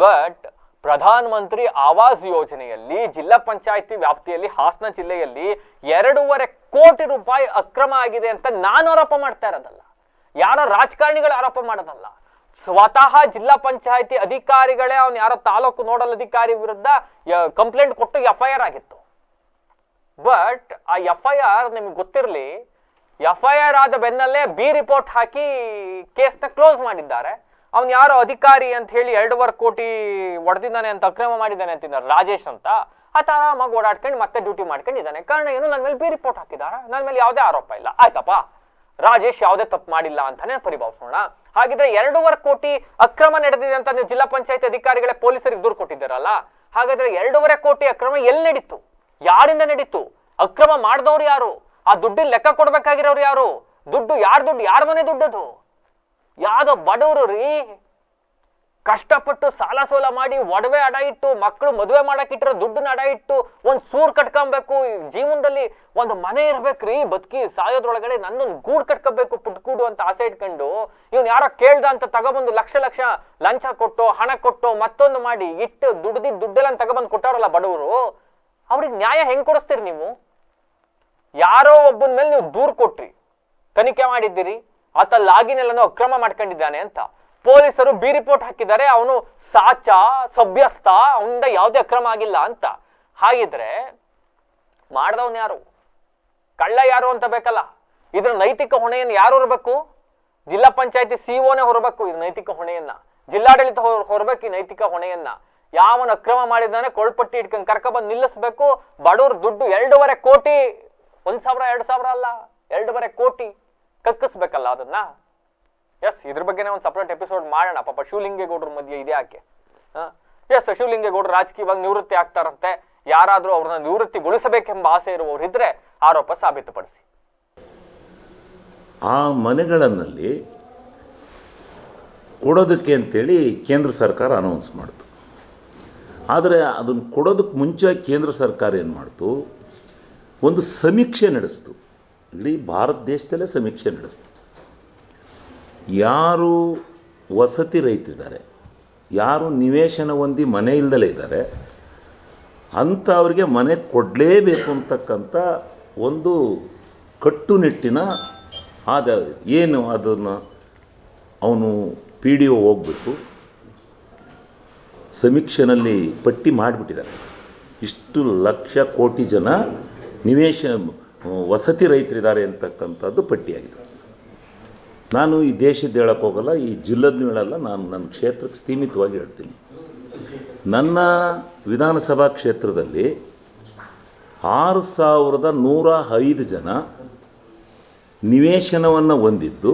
ಬಟ್ ಪ್ರಧಾನ ಮಂತ್ರಿ ಆವಾಸ್ ಯೋಜನೆಯಲ್ಲಿ ಜಿಲ್ಲಾ ಪಂಚಾಯತಿ ವ್ಯಾಪ್ತಿಯಲ್ಲಿ ಹಾಸನ ಜಿಲ್ಲೆಯಲ್ಲಿ 2.5 ಕೋಟಿ ರೂಪಾಯಿ ಅಕ್ರಮ ಆಗಿದೆ ಅಂತ ನಾನು ಆರೋಪ ಮಾಡ್ತಾ ಇರೋದಲ್ಲ, ಯಾರೋ ರಾಜಕಾರಣಿಗಳು ಆರೋಪ ಮಾಡೋದಲ್ಲ, ಸ್ವತಃ ಜಿಲ್ಲಾ ಪಂಚಾಯತಿ ಅಧಿಕಾರಿಗಳೇ ಅವ್ನು ಯಾರೋ ತಾಲೂಕು ನೋಡಲ್ ಅಧಿಕಾರಿ ವಿರುದ್ಧ ಕಂಪ್ಲೇಂಟ್ ಕೊಟ್ಟು FIR ಆಗಿತ್ತು. ಬಟ್ ಆ FIR ನಿಮ್ಗೆ ಗೊತ್ತಿರಲಿ, FIR ಆದ ಬೆನ್ನಲ್ಲೇ ಬಿ ರಿಪೋರ್ಟ್ ಹಾಕಿ ಕೇಸ್ನ ಕ್ಲೋಸ್ ಮಾಡಿದ್ದಾರೆ. ಅವ್ನು ಯಾರೋ ಅಧಿಕಾರಿ ಅಂತ ಹೇಳಿ 2.5 ಕೋಟಿ ಹೊಡೆದಿದ್ದಾನೆ ಅಂತ ಅಕ್ರಮ ಮಾಡಿದ್ದಾನೆ ಅಂತಿದ್ದಾರೆ ರಾಜೇಶ್ ಅಂತ, ಆತ ಆರಾಮಾಗಿ ಓಡಾಡ್ಕೊಂಡು ಮತ್ತೆ ಡ್ಯೂಟಿ ಮಾಡ್ಕೊಂಡಿದ್ದಾನೆ. ಕಾರಣ ಏನು? ನನ್ನ ಮೇಲೆ ಬಿ ರಿಪೋರ್ಟ್ ಹಾಕಿದ್ದಾರೆ, ನನ್ನ ಮೇಲೆ ಯಾವುದೇ ಆರೋಪ ಇಲ್ಲ. ಆಯ್ತಪ್ಪ, ರಾಜೇಶ್ ಯಾವುದೇ ತಪ್ಪು ಮಾಡಿಲ್ಲ ಅಂತಾನೆ ಪರಿಭಾವಿಸೋಣ. ಹಾಗಿದ್ರೆ 2.5 ಕೋಟಿ ಅಕ್ರಮ ನಡೆದಿದೆ ಅಂತ ನೀವು ಜಿಲ್ಲಾ ಪಂಚಾಯತ್ ಅಧಿಕಾರಿಗಳೇ ಪೊಲೀಸರಿಗೆ ದೂರು ಕೊಟ್ಟಿದ್ದಾರಲ್ಲ, ಹಾಗಾದ್ರೆ 2.5 ಕೋಟಿ ಅಕ್ರಮ ಎಲ್ಲಿ ನಡೀತು? ಯಾರಿಂದ ನಡೀತು? ಅಕ್ರಮ ಮಾಡಿದವ್ರು ಯಾರು? ಆ ದುಡ್ಡಿನ ಲೆಕ್ಕ ಕೊಡ್ಬೇಕಾಗಿರೋರು ಯಾರು? ದುಡ್ಡು ಯಾರ ಮನೆ ದುಡ್ಡದು? ಯಾವ್ದೋ ಬಡವರು ರೀ, ಕಷ್ಟಪಟ್ಟು ಸಾಲ ಸೋಲ ಮಾಡಿ ಒಡವೆ ಅಡ ಇಟ್ಟು ಮಕ್ಕಳು ಮದುವೆ ಮಾಡಕ್ ಇಟ್ಟಿರೋ ದುಡ್ಡನ್ನ ಅಡ ಇಟ್ಟು ಒಂದ್ ಸೂರ್ ಕಟ್ಕೊಬೇಕು, ಜೀವನದಲ್ಲಿ ಒಂದು ಮನೆ ಇರ್ಬೇಕ್ರಿ, ಬದುಕಿ ಸಾಯೋದ್ರೊಳಗಡೆ ನನ್ನೊಂದು ಗೂಡು ಕಟ್ಕೋಬೇಕು, ಪುಟ್ಕೂಡು ಅಂತ ಆಸೆ ಇಟ್ಕೊಂಡು ಇವ್ನು ಯಾರೋ ಕೇಳ್ದ ಅಂತ ತಗೊಬಂದು ಲಕ್ಷ ಲಂಚ ಕೊಟ್ಟು ಹಣ ಕೊಟ್ಟು ಮತ್ತೊಂದು ಮಾಡಿ ಇಟ್ಟು ದುಡ್ಡೆಲ್ಲ ತಗೊಬಂದು ಕೊಟ್ಟವ್ರಲ್ಲ ಬಡವರು, ಅವ್ರಿಗೆ ನ್ಯಾಯ ಹೆಂಗ್ ಕೊಡಿಸ್ತೀರಿ ನೀವು? ಯಾರೋ ಒಬ್ಬನ ಮೇಲೆ ನೀವು ದೂರು ಕೊಟ್ರಿ, ತನಿಖೆ ಮಾಡಿದ್ದೀರಿ, ಆತ ಲಾಗಿನ್ ಎಲ್ಲನೂ ಅಕ್ರಮ ಮಾಡ್ಕೊಂಡಿದ್ದಾನೆ ಅಂತ ಪೊಲೀಸರು ಬಿ ರಿಪೋರ್ಟ್ ಹಾಕಿದ್ದಾರೆ, ಅವನು ಸಾಚ ಸಭ್ಯಸ್ಥ, ಅವನಿಂದ ಯಾವುದೇ ಅಕ್ರಮ ಆಗಿಲ್ಲ ಅಂತ. ಹಾಗಿದ್ರೆ ಮಾಡ್ದವನ್ ಯಾರು? ಕಳ್ಳ ಯಾರು ಅಂತ ಬೇಕಲ್ಲ. ಇದ್ರ ನೈತಿಕ ಹೊಣೆಯನ್ನು ಯಾರು ಹೊರಬೇಕು? ಜಿಲ್ಲಾ ಪಂಚಾಯತಿ ಸಿಒನೇ ಹೊರಬೇಕು ಇದ್ರ ನೈತಿಕ ಹೊಣೆಯನ್ನ, ಜಿಲ್ಲಾಡಳಿತ ಹೊರಬೇಕು ಈ ನೈತಿಕ ಹೊಣೆಯನ್ನ. ಯಾವನ ಅಕ್ರಮ ಮಾಡಿದ್ದಾನೆ ಕೊಳ್ಪಟ್ಟಿ ಇಟ್ಕೊಂಡು ಕರ್ಕೊಬಂದು ನಿಲ್ಲಿಸ್ಬೇಕು. ಬಡವ್ರ ದುಡ್ಡು 2.5 ಕೋಟಿ, 1,000 2,000 ಅಲ್ಲ, 2.5 ಕೋಟಿ ಕಕ್ಕಿಸ್ಬೇಕಲ್ಲ ಅದನ್ನ. ಎಸ್, ಇದ್ರ ಬಗ್ಗೆನೇ ಒಂದು ಸಪ್ರೇಟ್ ಎಪಿಸೋಡ್ ಮಾಡೋಣ. ಪಾಪ ಶಿವಲಿಂಗೇಗೌಡರ ಮಧ್ಯೆ ಇದೆ ಯಾಕೆ? ಎಸ್, ಶಿವಲಿಂಗೇಗೌಡರು ರಾಜಕೀಯವಾಗಿ ನಿವೃತ್ತಿ ಆಗ್ತಾರಂತೆ. ಯಾರಾದ್ರೂ ಅವ್ರನ್ನ ನಿವೃತ್ತಿಗೊಳಿಸಬೇಕೆಂಬ ಆಸೆ ಇರುವವರು ಇದ್ರೆ ಆರೋಪ ಸಾಬೀತುಪಡಿಸಿ. ಆ ಮನೆಗಳಲ್ಲಿ ಕೊಡೋದಕ್ಕೆ ಅಂತೇಳಿ ಕೇಂದ್ರ ಸರ್ಕಾರ ಅನೌನ್ಸ್ ಮಾಡ್ತು. ಆದರೆ ಅದನ್ನು ಕೊಡೋದಕ್ಕೆ ಮುಂಚೆ ಕೇಂದ್ರ ಸರ್ಕಾರ ಏನು ಮಾಡ್ತು, ಒಂದು ಸಮೀಕ್ಷೆ ನಡೆಸ್ತು. ಇಡೀ ಭಾರತ ದೇಶದಲ್ಲೇ ಸಮೀಕ್ಷೆ ನಡೆಸ್ತು. ಯಾರು ವಸತಿ ರಹಿತಿದ್ದಾರೆ, ಯಾರು ನಿವೇಶನ ಹೊಂದಿ ಮನೆ ಇಲ್ದಲೇ ಇದ್ದಾರೆ ಅಂಥವ್ರಿಗೆ ಮನೆ ಕೊಡಲೇಬೇಕು ಅಂತಕ್ಕಂಥ ಒಂದು ಕಟ್ಟುನಿಟ್ಟಿನ ಏನು ಅದನ್ನು ಅವನು PDO ಹೋಗಬೇಕು, ಸಮೀಕ್ಷೆನಲ್ಲಿ ಪಟ್ಟಿ ಮಾಡಿಬಿಟ್ಟಿದ್ದಾರೆ. ಇಷ್ಟು ಲಕ್ಷ ಕೋಟಿ ಜನ ವಸತಿ ರೈತರಿದ್ದಾರೆ ಅಂತಕ್ಕಂಥದ್ದು ಪಟ್ಟಿಯಾಗಿದೆ. ನಾನು ಈ ದೇಶದ ಹೇಳಕ್ಕೆ ಹೋಗಲ್ಲ, ಈ ಜಿಲ್ಲದನ್ನೂ ಹೇಳಲ್ಲ, ನಾನು ನನ್ನ ಕ್ಷೇತ್ರಕ್ಕೆ ಸೀಮಿತವಾಗಿ ಹೇಳ್ತೀನಿ. ನನ್ನ ವಿಧಾನಸಭಾ ಕ್ಷೇತ್ರದಲ್ಲಿ 6,105 ಜನ ನಿವೇಶನವನ್ನು ಹೊಂದಿದ್ದು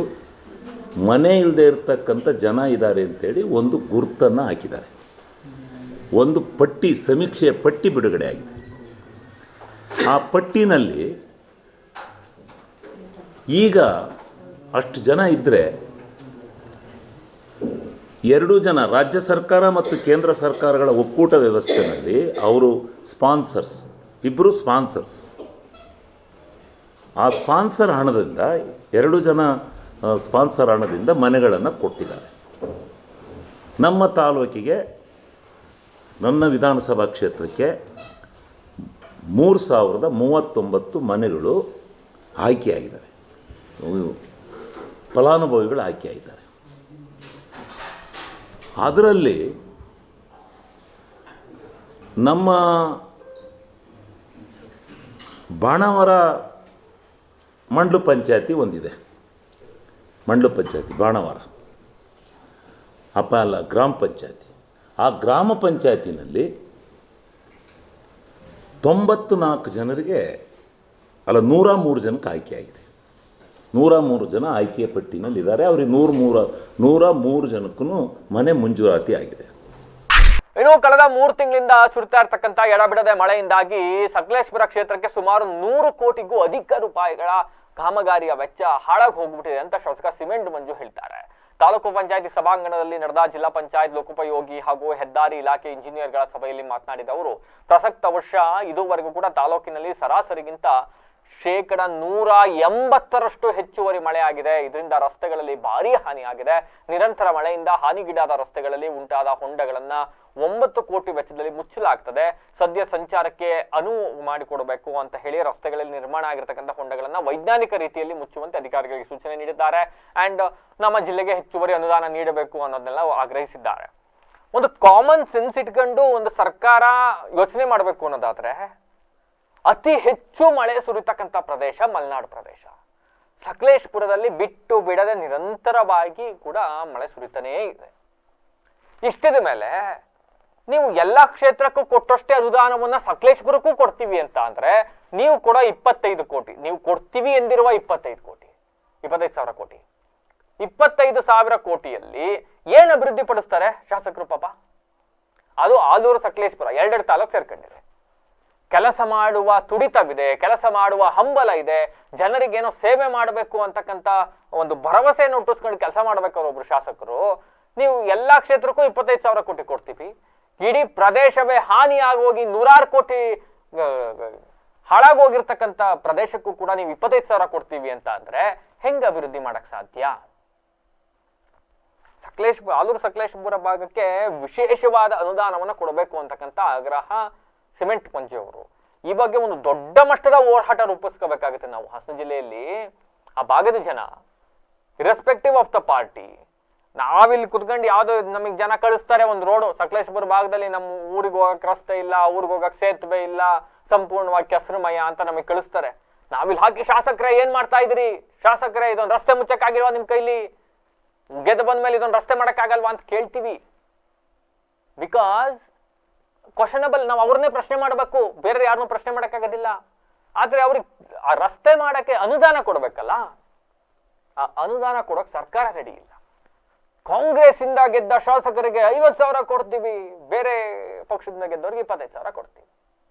ಮನೆ ಇಲ್ಲದೆ ಇರತಕ್ಕಂಥ ಜನ ಇದ್ದಾರೆ ಅಂತೇಳಿ ಒಂದು ಗುರುತನ್ನು ಹಾಕಿದ್ದಾರೆ. ಒಂದು ಪಟ್ಟಿ, ಸಮೀಕ್ಷೆಯ ಪಟ್ಟಿ ಬಿಡುಗಡೆ ಆಗಿದೆ. ಆ ಪಟ್ಟಿನಲ್ಲಿ ಈಗ ಅಷ್ಟು ಜನ ಇದ್ದರೆ 2 ಜನ ರಾಜ್ಯ ಸರ್ಕಾರ ಮತ್ತು ಕೇಂದ್ರ ಸರ್ಕಾರಗಳ ಒಕ್ಕೂಟ ವ್ಯವಸ್ಥೆಯಲ್ಲಿ ಅವರು ಸ್ಪಾನ್ಸರ್ಸ್, ಇಬ್ಬರು ಸ್ಪಾನ್ಸರ್ಸ್. ಆ ಸ್ಪಾನ್ಸರ್ ಹಣದಿಂದ 2 ಜನ ಸ್ಪಾನ್ಸರ್ ಹಣದಿಂದ ಮನೆಗಳನ್ನು ಕೊಟ್ಟಿದ್ದಾರೆ. ನಮ್ಮ ತಾಲೂಕಿಗೆ, ನನ್ನ ವಿಧಾನಸಭಾ ಕ್ಷೇತ್ರಕ್ಕೆ 3,039 ಮನೆಗಳು ಆಯ್ಕೆಯಾಗಿದ್ದಾರೆ, ಫಲಾನುಭವಿಗಳು ಆಯ್ಕೆಯಾಗಿದ್ದಾರೆ. ಅದರಲ್ಲಿ ನಮ್ಮ ಬಾಣಾವರ ಮಂಡಲ ಪಂಚಾಯತಿ ಒಂದಿದೆ. ಮಂಡಲ ಪಂಚಾಯತಿ ಬಾಣಾವರ ಅಲ್ಲ ಗ್ರಾಮ ಪಂಚಾಯತಿ. ಆ ಗ್ರಾಮ ಪಂಚಾಯತಿನಲ್ಲಿ 94 ಜನರಿಗೆ 103 ಜನಕ್ಕೆ ಆಯ್ಕೆಯಾಗಿದೆ. 103 ಜನ ಆಯ್ಕೆಯ ಪಟ್ಟಿನಲ್ಲಿದ್ದಾರೆ. ಅವ್ರಿಗೆ 103 ಜನಕ್ಕೂ ಮನೆ ಮಂಜೂರಾತಿ ಆಗಿದೆ. ಇನ್ನು ಕಳೆದ 3 ತಿಂಗಳಿಂದ ಸುರಿತಾ ಇರ್ತಕ್ಕಂಥ ಎಡಬಿಡದೆ ಮಳೆಯಿಂದಾಗಿ ಸಕಲೇಶಪುರ ಕ್ಷೇತ್ರಕ್ಕೆ ಸುಮಾರು 100 ಕೋಟಿಗೂ ಅಧಿಕ ರೂಪಾಯಿಗಳ ಕಾಮಗಾರಿಯ ವೆಚ್ಚ ಹಾಳಾಗಿ ಹೋಗ್ಬಿಟ್ಟಿದೆ ಅಂತ ಶಾಸಕ ಸಿಮೆಂಟ್ ಮಂಜು ಹೇಳ್ತಾರೆ. ತಾಲೂಕು ಪಂಚಾಯತಿ ಸಭಾಂಗಣದಲ್ಲಿ ನಡೆದ ಜಿಲ್ಲಾ ಪಂಚಾಯತ್ ಲೋಕೋಪಯೋಗಿ ಹಾಗೂ ಹೆದ್ದಾರಿ ಇಲಾಖೆ ಇಂಜಿನಿಯರ್ಗಳ ಸಭೆಯಲ್ಲಿ ಮಾತನಾಡಿದ ಅವರು, ಪ್ರಸಕ್ತ ವರ್ಷ ಇದುವರೆಗೂ ಕೂಡ ತಾಲೂಕಿನಲ್ಲಿ ಸರಾಸರಿಗಿಂತ 180% ಹೆಚ್ಚುವರಿ ಮಳೆ ಆಗಿದೆ. ಇದರಿಂದ ರಸ್ತೆಗಳಲ್ಲಿ ಭಾರೀ ಹಾನಿಯಾಗಿದೆ. ನಿರಂತರ ಮಳೆಯಿಂದ ಹಾನಿಗೀಡಾದ ರಸ್ತೆಗಳಲ್ಲಿ ಉಂಟಾದ ಹೊಂಡಗಳನ್ನ 9 ಕೋಟಿ ವೆಚ್ಚದಲ್ಲಿ ಮುಚ್ಚಲಾಗ್ತದೆ. ಸದ್ಯ ಸಂಚಾರಕ್ಕೆ ಅನುವು ಮಾಡಿಕೊಡಬೇಕು ಅಂತ ಹೇಳಿ ರಸ್ತೆಗಳಲ್ಲಿ ನಿರ್ಮಾಣ ಆಗಿರತಕ್ಕಂಥ ಹೊಂಡಗಳನ್ನ ವೈಜ್ಞಾನಿಕ ರೀತಿಯಲ್ಲಿ ಮುಚ್ಚುವಂತೆ ಅಧಿಕಾರಿಗಳಿಗೆ ಸೂಚನೆ ನೀಡಿದ್ದಾರೆ. ಅಂಡ್ ನಮ್ಮ ಜಿಲ್ಲೆಗೆ ಹೆಚ್ಚುವರಿ ಅನುದಾನ ನೀಡಬೇಕು ಅನ್ನೋದನ್ನೆಲ್ಲ ಆಗ್ರಹಿಸಿದ್ದಾರೆ. ಒಂದು ಕಾಮನ್ ಸೆನ್ಸ್ ಇಟ್ಕೊಂಡು ಒಂದು ಸರ್ಕಾರ ಯೋಚನೆ ಮಾಡಬೇಕು ಅನ್ನೋದಾದ್ರೆ, ಅತಿ ಹೆಚ್ಚು ಮಳೆ ಸುರಿತಕ್ಕಂಥ ಪ್ರದೇಶ ಮಲೆನಾಡು ಪ್ರದೇಶ. ಸಕಲೇಶಪುರದಲ್ಲಿ ಬಿಟ್ಟು ಬಿಡದೆ ನಿರಂತರವಾಗಿ ಕೂಡ ಮಳೆ ಸುರಿತಾನೇ ಇದೆ. ಇಷ್ಟಿದ ಮೇಲೆ ನೀವು ಎಲ್ಲಾ ಕ್ಷೇತ್ರಕ್ಕೂ ಕೊಟ್ಟಷ್ಟೇ ಅನುದಾನವನ್ನ ಸಕಲೇಶಪುರಕ್ಕೂ ಕೊಡ್ತೀವಿ ಅಂತ ಅಂದ್ರೆ ನೀವು ಕೂಡ 25 ಕೋಟಿ, ನೀವು ಕೊಡ್ತೀವಿ ಎಂದಿರುವ 25 ಕೋಟಿ, 25,000 ಕೋಟಿ, 25,000 ಕೋಟಿಯಲ್ಲಿ ಏನ್ ಅಭಿವೃದ್ಧಿ ಪಡಿಸ್ತಾರೆ ಶಾಸಕರು ಪಾಪ? ಅದು ಆಲೂರು ಸಕಲೇಶಪುರ 2 ತಾಲೂಕು ಸೇರ್ಕೊಂಡಿದೆ. ಕೆಲಸ ಮಾಡುವ ತುಡಿತವಿದೆ, ಕೆಲಸ ಮಾಡುವ ಹಂಬಲ ಇದೆ, ಜನರಿಗೇನೋ ಸೇವೆ ಮಾಡಬೇಕು ಅಂತಕ್ಕಂಥ ಒಂದು ಭರವಸೆಯನ್ನು ಹುಟ್ಟಿಸ್ಕೊಂಡು ಕೆಲಸ ಮಾಡ್ಬೇಕಾದ್ರೆ ಒಬ್ರು ಶಾಸಕರು, ನೀವು ಎಲ್ಲಾ ಕ್ಷೇತ್ರಕ್ಕೂ 25,000 ಕೋಟಿ ಕೊಡ್ತೀವಿ, ಇಡೀ ಪ್ರದೇಶವೇ ಹಾನಿಯಾಗೋಗಿ 100 ಕೋಟಿ ಹಾಳಾಗೋಗಿರ್ತಕ್ಕಂಥ ಪ್ರದೇಶಕ್ಕೂ ಕೂಡ ನೀವು 25,000 ಕೊಡ್ತೀವಿ ಅಂತ ಅಂದ್ರೆ ಹೆಂಗ ಅಭಿವೃದ್ಧಿ ಮಾಡಕ್ ಸಾಧ್ಯ? ಆಲೂರು ಸಕಲೇಶಪುರ ಭಾಗಕ್ಕೆ ವಿಶೇಷವಾದ ಅನುದಾನವನ್ನ ಕೊಡಬೇಕು ಅಂತಕ್ಕಂಥ ಆಗ್ರಹ ಸಿಮೆಂಟ್ ಮಂಜು ಅವರು. ಈ ಬಗ್ಗೆ ಒಂದು ದೊಡ್ಡ ಮಟ್ಟದ ಹೋರಾಟ ರೂಪಿಸ್ಕೋಬೇಕಾಗುತ್ತೆ ನಾವು ಹಾಸನ ಜಿಲ್ಲೆಯಲ್ಲಿ. ಆ ಭಾಗದ ಜನ ಇರೆಸ್ಪೆಕ್ಟಿವ್ ಆಫ್ ದ ಪಾರ್ಟಿ, ನಾವಿಲ್ಲಿ ಕುತ್ಕೊಂಡು ಯಾವ್ದು ನಮಗ್ ಜನ ಕಳಿಸ್ತಾರೆ, ಒಂದು ರೋಡು ಸಕಲೇಶಪುರ ಭಾಗದಲ್ಲಿ ನಮ್ಮ ಊರಿಗೆ ಹೋಗಕ್ ರಸ್ತೆ ಇಲ್ಲ, ಊರಿಗೆ ಹೋಗಕ್ ಸೇತುವೆ ಇಲ್ಲ, ಸಂಪೂರ್ಣವಾಗಿ ಕೆಸರುಮಯ ಅಂತ ನಮಗೆ ಕಳಿಸ್ತಾರೆ. ನಾವಿಲ್ಲಿ ಹಾಕಿ ಶಾಸಕರೇ ಏನ್ ಮಾಡ್ತಾ ಇದ್ರಿ, ಶಾಸಕರೇ ಇದೊಂದು ರಸ್ತೆ ಮುಚ್ಚಕ್ಕಾಗಿಲ್ವಾ ನಿಮ್ ಕೈಲಿ, ಗೆದ್ದು ಬಂದ್ಮೇಲೆ ಇದೊಂದು ರಸ್ತೆ ಮಾಡಕ್ಕಾಗಲ್ವಾ ಅಂತ ಕೇಳ್ತೀವಿ. ಬಿಕಾಸ್ ಕ್ವಶನಬಲ್, ನಾವು ಅವ್ರನ್ನೇ ಪ್ರಶ್ನೆ ಮಾಡಬೇಕು, ಬೇರೆ ಯಾರನ್ನೂ ಪ್ರಶ್ನೆ ಮಾಡಕ್ಕಾಗೋದಿಲ್ಲ. ಆದ್ರೆ ಅವ್ರಿಗೆ ಆ ರಸ್ತೆ ಮಾಡಕ್ಕೆ ಅನುದಾನ ಕೊಡ್ಬೇಕಲ್ಲ, ಆ ಅನುದಾನ ಕೊಡಕ್ ಸರ್ಕಾರ ರೆಡಿ ಇಲ್ಲ. ಕಾಂಗ್ರೆಸ್ ಇಂದ ಗೆದ್ದ ಶಾಸಕರಿಗೆ 50,000 ಕೊಡ್ತೀವಿ, ಬೇರೆ ಪಕ್ಷದಿಂದ ಗೆದ್ದವ್ರಿಗೆ 25,000 ಕೊಡ್ತೀವಿ.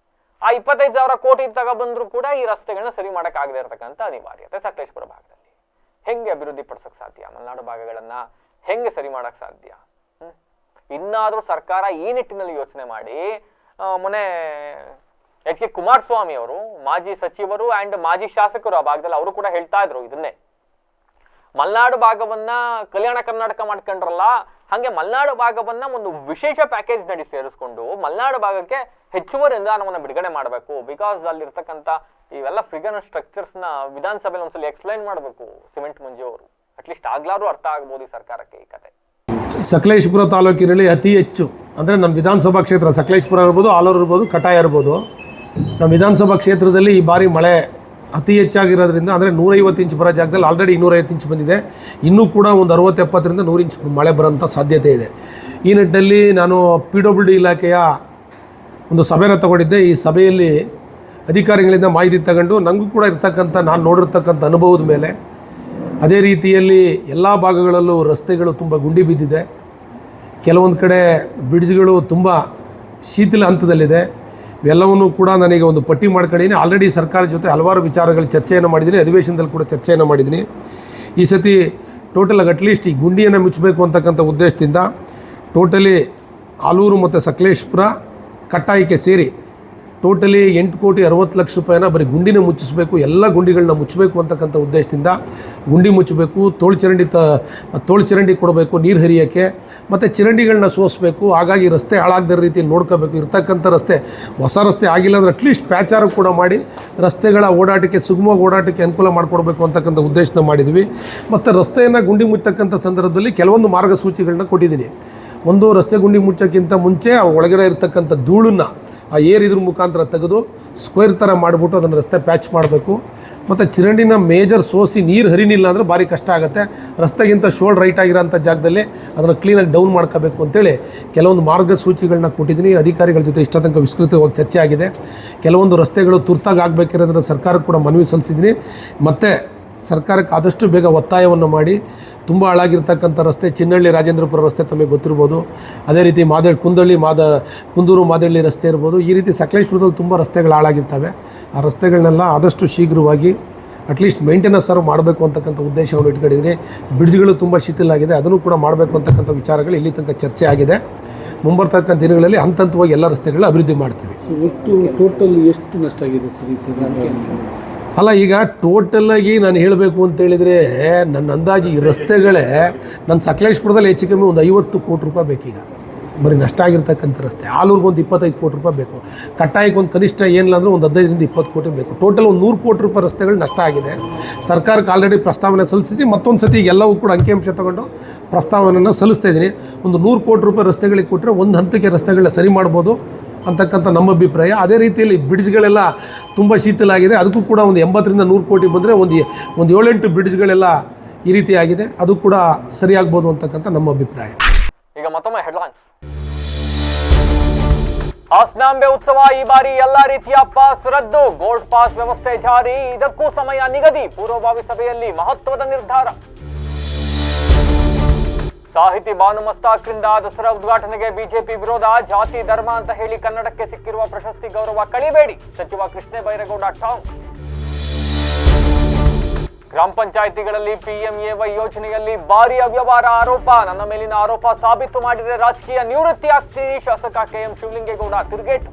ಆ 25,000 ಕೋಟಿ ತಗೊಬಂದ್ರು ಕೂಡ ಈ ರಸ್ತೆಗಳನ್ನ ಸರಿ ಮಾಡಕ್ ಆಗದೆ ಇರತಕ್ಕಂಥ ಅನಿವಾರ್ಯತೆ ಸಕಲೇಶಪುರ ಭಾಗದಲ್ಲಿ. ಹೆಂಗೆ ಅಭಿವೃದ್ಧಿ ಪಡಿಸಕ್ ಸಾಧ್ಯ? ಮಲೆನಾಡು ಭಾಗಗಳನ್ನ ಹೆಂಗೆ ಸರಿ ಮಾಡಕ್ ಸಾಧ್ಯ? ಇನ್ನಾದ್ರೂ ಸರ್ಕಾರ ಈ ನಿಟ್ಟಿನಲ್ಲಿ ಯೋಚನೆ ಮಾಡಿ. ಮೊನ್ನೆ ಎಚ್ ಕೆ ಕುಮಾರಸ್ವಾಮಿ ಅವರು ಮಾಜಿ ಸಚಿವರು ಅಂಡ್ ಮಾಜಿ ಶಾಸಕರು ಆ ಭಾಗದಲ್ಲಿ ಅವರು ಕೂಡ ಹೇಳ್ತಾ ಇದ್ರು ಇದನ್ನೇ, ಮಲೆನಾಡು ಭಾಗವನ್ನ ಕಲ್ಯಾಣ ಕರ್ನಾಟಕ ಮಾಡ್ಕೊಂಡ್ರಲ್ಲ, ಹಂಗೆ ಮಲೆನಾಡು ಭಾಗವನ್ನ ಒಂದು ವಿಶೇಷ ಪ್ಯಾಕೇಜ್ ನಡಿ ಸೇರಿಸ್ಕೊಂಡು ಮಲೆನಾಡು ಭಾಗಕ್ಕೆ ಹೆಚ್ಚುವರಿ ಅನುದಾನವನ್ನ ಬಿಡುಗಡೆ ಮಾಡಬೇಕು. ಬಿಕಾಸ್ ಅಲ್ಲಿರ್ತಕ್ಕಂಥ ಇವೆಲ್ಲ ಫಿಗರ್ ಸ್ಟ್ರಕ್ಚರ್ಸ್ ನ ವಿಧಾನಸಭೆಯಲ್ಲಿ ಒಂದ್ಸಲ ಎಕ್ಸ್ಪ್ಲೈನ್ ಮಾಡಬೇಕು ಸಿಮೆಂಟ್ ಮಂಜು ಅವರು. ಅಟ್ಲೀಸ್ಟ್ ಆಗ್ಲಾರು ಅರ್ಥ ಆಗ್ಬೋದು ಈ ಸರ್ಕಾರಕ್ಕೆ ಈ ಕತೆ. ಸಕಲೇಶಪುರ ತಾಲೂಕಿನಲ್ಲಿ ಅತಿ ಹೆಚ್ಚು ಅಂದರೆ ನಮ್ಮ ವಿಧಾನಸಭಾ ಕ್ಷೇತ್ರ ಸಕಲೇಶಪುರ ಇರ್ಬೋದು, ಆಲೂರು ಇರ್ಬೋದು, ಕಟಾಯ ಇರ್ಬೋದು, ನಮ್ಮ ವಿಧಾನಸಭಾ ಕ್ಷೇತ್ರದಲ್ಲಿ ಈ ಬಾರಿ ಮಳೆ ಅತಿ ಹೆಚ್ಚಾಗಿರೋದ್ರಿಂದ ಅಂದರೆ 150 ಇಂಚ್ ಬರೋ ಜಾಗದಲ್ಲಿ ಆಲ್ರೆಡಿ 250 ಇಂಚ್ ಬಂದಿದೆ. ಇನ್ನೂ ಕೂಡ ಒಂದು 60-70ರಿಂದ 100 ಇಂಚ್ ಮಳೆ ಬರೋಂಥ ಸಾಧ್ಯತೆ ಇದೆ. ಈ ನಿಟ್ಟಿನಲ್ಲಿ ನಾನು PWD ಇಲಾಖೆಯ ಒಂದು ಸಭೆನ ತಗೊಂಡಿದ್ದೆ. ಈ ಸಭೆಯಲ್ಲಿ ಅಧಿಕಾರಿಗಳಿಂದ ಮಾಹಿತಿ ತಗೊಂಡು ನನಗೂ ಕೂಡ ಇರ್ತಕ್ಕಂಥ ನಾನು ನೋಡಿರ್ತಕ್ಕಂಥ ಅನುಭವದ ಮೇಲೆ ಅದೇ ರೀತಿಯಲ್ಲಿ ಎಲ್ಲ ಭಾಗಗಳಲ್ಲೂ ರಸ್ತೆಗಳು ತುಂಬ ಗುಂಡಿ ಬಿದ್ದಿದೆ. ಕೆಲವೊಂದು ಕಡೆ ಬ್ರಿಡ್ಜ್ಗಳು ತುಂಬ ಶಿಥಿಲ ಹಂತದಲ್ಲಿದೆ. ಇವೆಲ್ಲವನ್ನೂ ಕೂಡ ನನಗೆ ಒಂದು ಪಟ್ಟಿ ಮಾಡ್ಕೊಂಡಿದ್ದೀನಿ. ಆಲ್ರೆಡಿ ಸರ್ಕಾರದ ಜೊತೆ ಹಲವಾರು ವಿಚಾರಗಳು ಚರ್ಚೆಯನ್ನು ಮಾಡಿದ್ದೀನಿ, ಅಧಿವೇಶನದಲ್ಲಿ ಕೂಡ ಚರ್ಚೆಯನ್ನು ಮಾಡಿದ್ದೀನಿ. ಈ ಸತಿ ಟೋಟಲಾಗಿ ಅಟ್ಲೀಸ್ಟ್ ಈ ಗುಂಡಿಯನ್ನು ಮುಚ್ಚಬೇಕು ಅಂತಕ್ಕಂಥ ಉದ್ದೇಶದಿಂದ ಟೋಟಲಿ ಆಲೂರು ಮತ್ತು ಸಕಲೇಶಪುರ ಕಟ್ಟಾಯಕ್ಕೆ ಸೇರಿ ಟೋಟಲಿ 8,60,00,000 ರೂಪಾಯಿನ ಬರೀ ಗುಂಡಿನ ಮುಚ್ಚಿಸಬೇಕು, ಎಲ್ಲ ಗುಂಡಿಗಳನ್ನ ಮುಚ್ಚಬೇಕು ಅಂತಕ್ಕಂಥ ಉದ್ದೇಶದಿಂದ ಗುಂಡಿ ಮುಚ್ಚಬೇಕು, ತೋಳು ಚರಂಡಿ ಕೊಡಬೇಕು ನೀರು ಹರಿಯೋಕ್ಕೆ, ಮತ್ತು ಚರಂಡಿಗಳನ್ನ ಸೋಸಬೇಕು. ಹಾಗಾಗಿ ರಸ್ತೆ ಹಾಳಾಗದ ರೀತಿಯಲ್ಲಿ ನೋಡ್ಕೋಬೇಕು. ಇರ್ತಕ್ಕಂಥ ರಸ್ತೆ ಹೊಸ ರಸ್ತೆ ಆಗಿಲ್ಲ ಅಂದರೆ ಅಟ್ಲೀಸ್ಟ್ ಪ್ಯಾಚಾರು ಕೂಡ ಮಾಡಿ ರಸ್ತೆಗಳ ಓಡಾಟಕ್ಕೆ ಸುಗಮವಾಗಿ ಓಡಾಟಕ್ಕೆ ಅನುಕೂಲ ಮಾಡಿಕೊಡ್ಬೇಕು ಅಂತಕ್ಕಂಥ ಉದ್ದೇಶನ ಮಾಡಿದ್ವಿ. ಮತ್ತು ರಸ್ತೆಯನ್ನು ಗುಂಡಿ ಮುಚ್ಚತಕ್ಕಂಥ ಸಂದರ್ಭದಲ್ಲಿ ಕೆಲವೊಂದು ಮಾರ್ಗಸೂಚಿಗಳನ್ನ ಕೊಟ್ಟಿದ್ದೀನಿ. ಒಂದು ರಸ್ತೆ ಗುಂಡಿ ಮುಚ್ಚೋಕ್ಕಿಂತ ಮುಂಚೆ ಆ ಒಳಗಡೆ ಇರ್ತಕ್ಕಂಥ ಧೂಳನ್ನು ಆ ಏರ್ ಇದ್ರ ಮುಖಾಂತರ ತೆಗೆದು ಸ್ಕ್ವೇರ್ ಥರ ಮಾಡಿಬಿಟ್ಟು ಅದನ್ನು ರಸ್ತೆ ಪ್ಯಾಚ್ ಮಾಡಬೇಕು. ಮತ್ತು ಚರಂಡಿನ ಮೇಜರ್ ಸೋಸಿ ನೀರು ಹರಿನಿಲ್ಲ ಅಂದರೆ ಭಾರಿ ಕಷ್ಟ ಆಗುತ್ತೆ. ರಸ್ತೆಗಿಂತ ಶೋಲ್ಡ್ ರೈಟ್ ಆಗಿರೋಂಥ ಜಾಗದಲ್ಲಿ ಅದನ್ನು ಕ್ಲೀನಾಗಿ ಡೌನ್ ಮಾಡ್ಕೋಬೇಕು ಅಂತೇಳಿ ಕೆಲವೊಂದು ಮಾರ್ಗಸೂಚಿಗಳನ್ನ ಕೊಟ್ಟಿದ್ದೀನಿ. ಅಧಿಕಾರಿಗಳ ಜೊತೆ ಇಷ್ಟ ತನಕ ವಿಸ್ತೃತವಾಗಿ ಚರ್ಚೆ ಆಗಿದೆ. ಕೆಲವೊಂದು ರಸ್ತೆಗಳು ತುರ್ತಾಗಿ ಆಗಬೇಕಿರೋದನ್ನು ಸರ್ಕಾರಕ್ಕೆ ಕೂಡ ಮನವಿ ಸಲ್ಲಿಸಿದ್ದೀನಿ. ಮತ್ತು ಸರ್ಕಾರಕ್ಕೆ ಆದಷ್ಟು ಬೇಗ ಒತ್ತಾಯವನ್ನು ಮಾಡಿ ತುಂಬ ಹಾಳಾಗಿರ್ತಕ್ಕಂಥ ರಸ್ತೆ ಚಿನ್ನಹಳ್ಳಿ ರಾಜೇಂದ್ರಪುರ ರಸ್ತೆ ತಮಗೆ ಗೊತ್ತಿರ್ಬೋದು, ಅದೇ ರೀತಿ ಕುಂದೂರು ಮಾದಳ್ಳಿ ರಸ್ತೆ ಇರ್ಬೋದು. ಈ ರೀತಿ ಸಕಲೇಶ್ಪುರದಲ್ಲಿ ತುಂಬ ರಸ್ತೆಗಳು ಹಾಳಾಗಿರ್ತವೆ. ಆ ರಸ್ತೆಗಳನ್ನೆಲ್ಲ ಆದಷ್ಟು ಶೀಘ್ರವಾಗಿ ಅಟ್ಲೀಸ್ಟ್ ಮೇಂಟೆನೆನ್ಸ್ ಮಾಡಬೇಕು ಅಂತಕ್ಕಂಥ ಉದ್ದೇಶವನ್ನು ಇಟ್ಕೊಂಡಿದ್ದೀನಿ. ಬ್ರಿಡ್ಜ್ಗಳು ತುಂಬ ಶಿಥಿಲಾಗಿದೆ, ಅದನ್ನು ಕೂಡ ಮಾಡಬೇಕು ಅಂತಕ್ಕಂಥ ವಿಚಾರಗಳು ಇಲ್ಲಿ ತನಕ ಚರ್ಚೆ ಆಗಿದೆ. ಮುಂಬರ್ತಕ್ಕಂಥ ದಿನಗಳಲ್ಲಿ ಹಂತವಾಗಿ ಎಲ್ಲ ರಸ್ತೆಗಳನ್ನ ಅಭಿವೃದ್ಧಿ ಮಾಡ್ತೀವಿ. ಒಟ್ಟು ಟೋಟಲ್ ಎಷ್ಟು ನಷ್ಟ ಆಗಿದೆ ಸರ್ ಈ ಸರಿ? ಅಲ್ಲ, ಈಗ ಟೋಟಲಾಗಿ ನಾನು ಹೇಳಬೇಕು ಅಂತೇಳಿದರೆ ನನ್ನ ಅಂದಾಜು ಈ ರಸ್ತೆಗಳೇ ನನ್ನ ಸಕಲೇಶ್ಪುರದಲ್ಲಿ ಹೆಚ್ಚು ಕಮ್ಮಿ ಒಂದು 50 ಕೋಟಿ ರೂಪಾಯಿ ಬೇಕೀಗ. ಬರೀ ನಷ್ಟ ಆಗಿರ್ತಕ್ಕಂಥ ರಸ್ತೆ. ಆಲೂರಿಗೆ ಒಂದು 25 ಕೋಟಿ ರೂಪಾಯಿ ಬೇಕು. ಕಟ್ಟಾಯಕ್ಕೆ ಒಂದು ಕನಿಷ್ಠ ಏನಿಲ್ಲ ಅಂದರೆ ಒಂದು 15ರಿಂದ 20 ಕೋಟಿ ಬೇಕು. ಟೋಟಲ್ ಒಂದು 100 ಕೋಟಿ ರೂಪಾಯಿ ರಸ್ತೆಗಳು ನಷ್ಟ ಆಗಿದೆ. ಸರ್ಕಾರಕ್ಕೆ ಆಲ್ರೆಡಿ ಪ್ರಸ್ತಾವನೆ ಸಲ್ಲಿಸಿದ್ದೀನಿ. ಮತ್ತೊಂದು ಸತಿ ಎಲ್ಲವೂ ಕೂಡ ಅಂಕಿಅಂಶ ತಗೊಂಡು ಪ್ರಸ್ತಾವನೆಯನ್ನು ಸಲ್ಲಿಸ್ತಾ ಇದ್ದೀನಿ. ಒಂದು 100 ಕೋಟಿ ರೂಪಾಯಿ ರಸ್ತೆಗಳಿಗೆ ಕೊಟ್ಟರೆ ಒಂದು ಹಂತಕ್ಕೆ ರಸ್ತೆಗಳನ್ನ ಸರಿ ಮಾಡ್ಬೋದು ಅಂತಕ್ಕಂಥ ನಮ್ಮ ಅಭಿಪ್ರಾಯ. ಅದೇ ರೀತಿಯಲ್ಲಿ ಬ್ರಿಡ್ಜ್ಗಳೆಲ್ಲ ತುಂಬ ಶಿಥಿಲಾಗಿದೆ. ಅದಕ್ಕೂ ಕೂಡ ಒಂದು 80ರಿಂದ 100 ಕೋಟಿ ಬಂದರೆ ಒಂದು 7-8 ಬ್ರಿಡ್ಜ್ಗಳೆಲ್ಲ ಈ ರೀತಿ ಆಗಿದೆ. ಅದು ಕೂಡ ಸರಿಯಾಗ್ಬೋದು ಅಂತಕ್ಕಂಥ ನಮ್ಮ ಅಭಿಪ್ರಾಯ. ಈಗ ಮತ್ತೊಮ್ಮೆ ಹೆಡ್ಲೈನ್ಸ್. ಹಾಸನಾಂಬೆ ಉತ್ಸವ ಈ ಬಾರಿ ಎಲ್ಲಾ ರೀತಿಯ ಪಾಸ್ ರದ್ದು, ಗೋಲ್ಡ್ ಪಾಸ್ ವ್ಯವಸ್ಥೆ ಜಾರಿ, ಇದಕ್ಕೂ ಸಮಯ ನಿಗದಿ, ಪೂರ್ವಭಾವಿ ಸಭೆಯಲ್ಲಿ ಮಹತ್ವದ ನಿರ್ಧಾರ. ಸಾಹಿತಿ ಬಾನು ಮಸ್ತಾಕ್ರಿಂದ ದಸರಾ ಉದ್ಘಾಟನೆಗೆ ಬಿಜೆಪಿ ವಿರೋಧ, ಜಾತಿ ಧರ್ಮ ಅಂತ ಹೇಳಿ ಕನ್ನಡಕ್ಕೆ ಸಿಕ್ಕಿರುವ ಪ್ರಶಸ್ತಿ ಗೌರವ ಕಳಿಬೇಡಿ, ಸಚಿವ ಕೃಷ್ಣ ಬೈರೇಗೌಡ ಟಾಂಗ್. ಗ್ರಾಮ ಪಂಚಾಯಿತಿಗಳಲ್ಲಿ PMAY ಯೋಜನೆಯಲ್ಲಿ ಭಾರಿ ಅವ್ಯವಹಾರ ಆರೋಪ, ನನ್ನ ಮೇಲಿನ ಆರೋಪ ಸಾಬೀತು ಮಾಡಿದರೆ ರಾಜಕೀಯ ನಿವೃತ್ತಿ ಆಗ್ತೀನಿ, ಶಾಸಕ KM ಶಿವಲಿಂಗೇಗೌಡ ತಿರುಗೇಟು.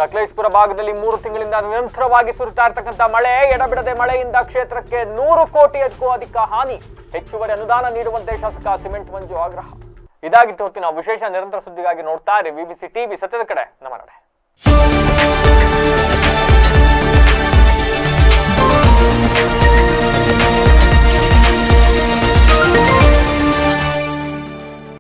ಸಕಲೇಶ್ಪುರ ಭಾಗದಲ್ಲಿ 3 ತಿಂಗಳಿಂದ ನಿರಂತರವಾಗಿ ಸುರಿತಾ ಇರತಕ್ಕಂಥ ಮಳೆ, ಎಡಬಿಡದೆ ಮಳೆಯಿಂದ ಕ್ಷೇತ್ರಕ್ಕೆ 100 ಕೋಟಿಗೂ ಅಧಿಕ ಹಾನಿ, ಹೆಚ್ಚುವರಿ ಅನುದಾನ ನೀಡುವಂತೆ ಶಾಸಕ ಸಿಮೆಂಟ್ ಮಂಜು ಆಗ್ರಹ. ಇದಾಗಿತ್ತು ಹೊತ್ತಿನ ವಿಶೇಷ. ನಿರಂತರ ಸುದ್ದಿಗಾಗಿ ನೋಡ್ತಾ ಇರಿ BBC TV, ಸತ್ಯದ ಕಡೆ ನಮ್ಮ ನಡೆ.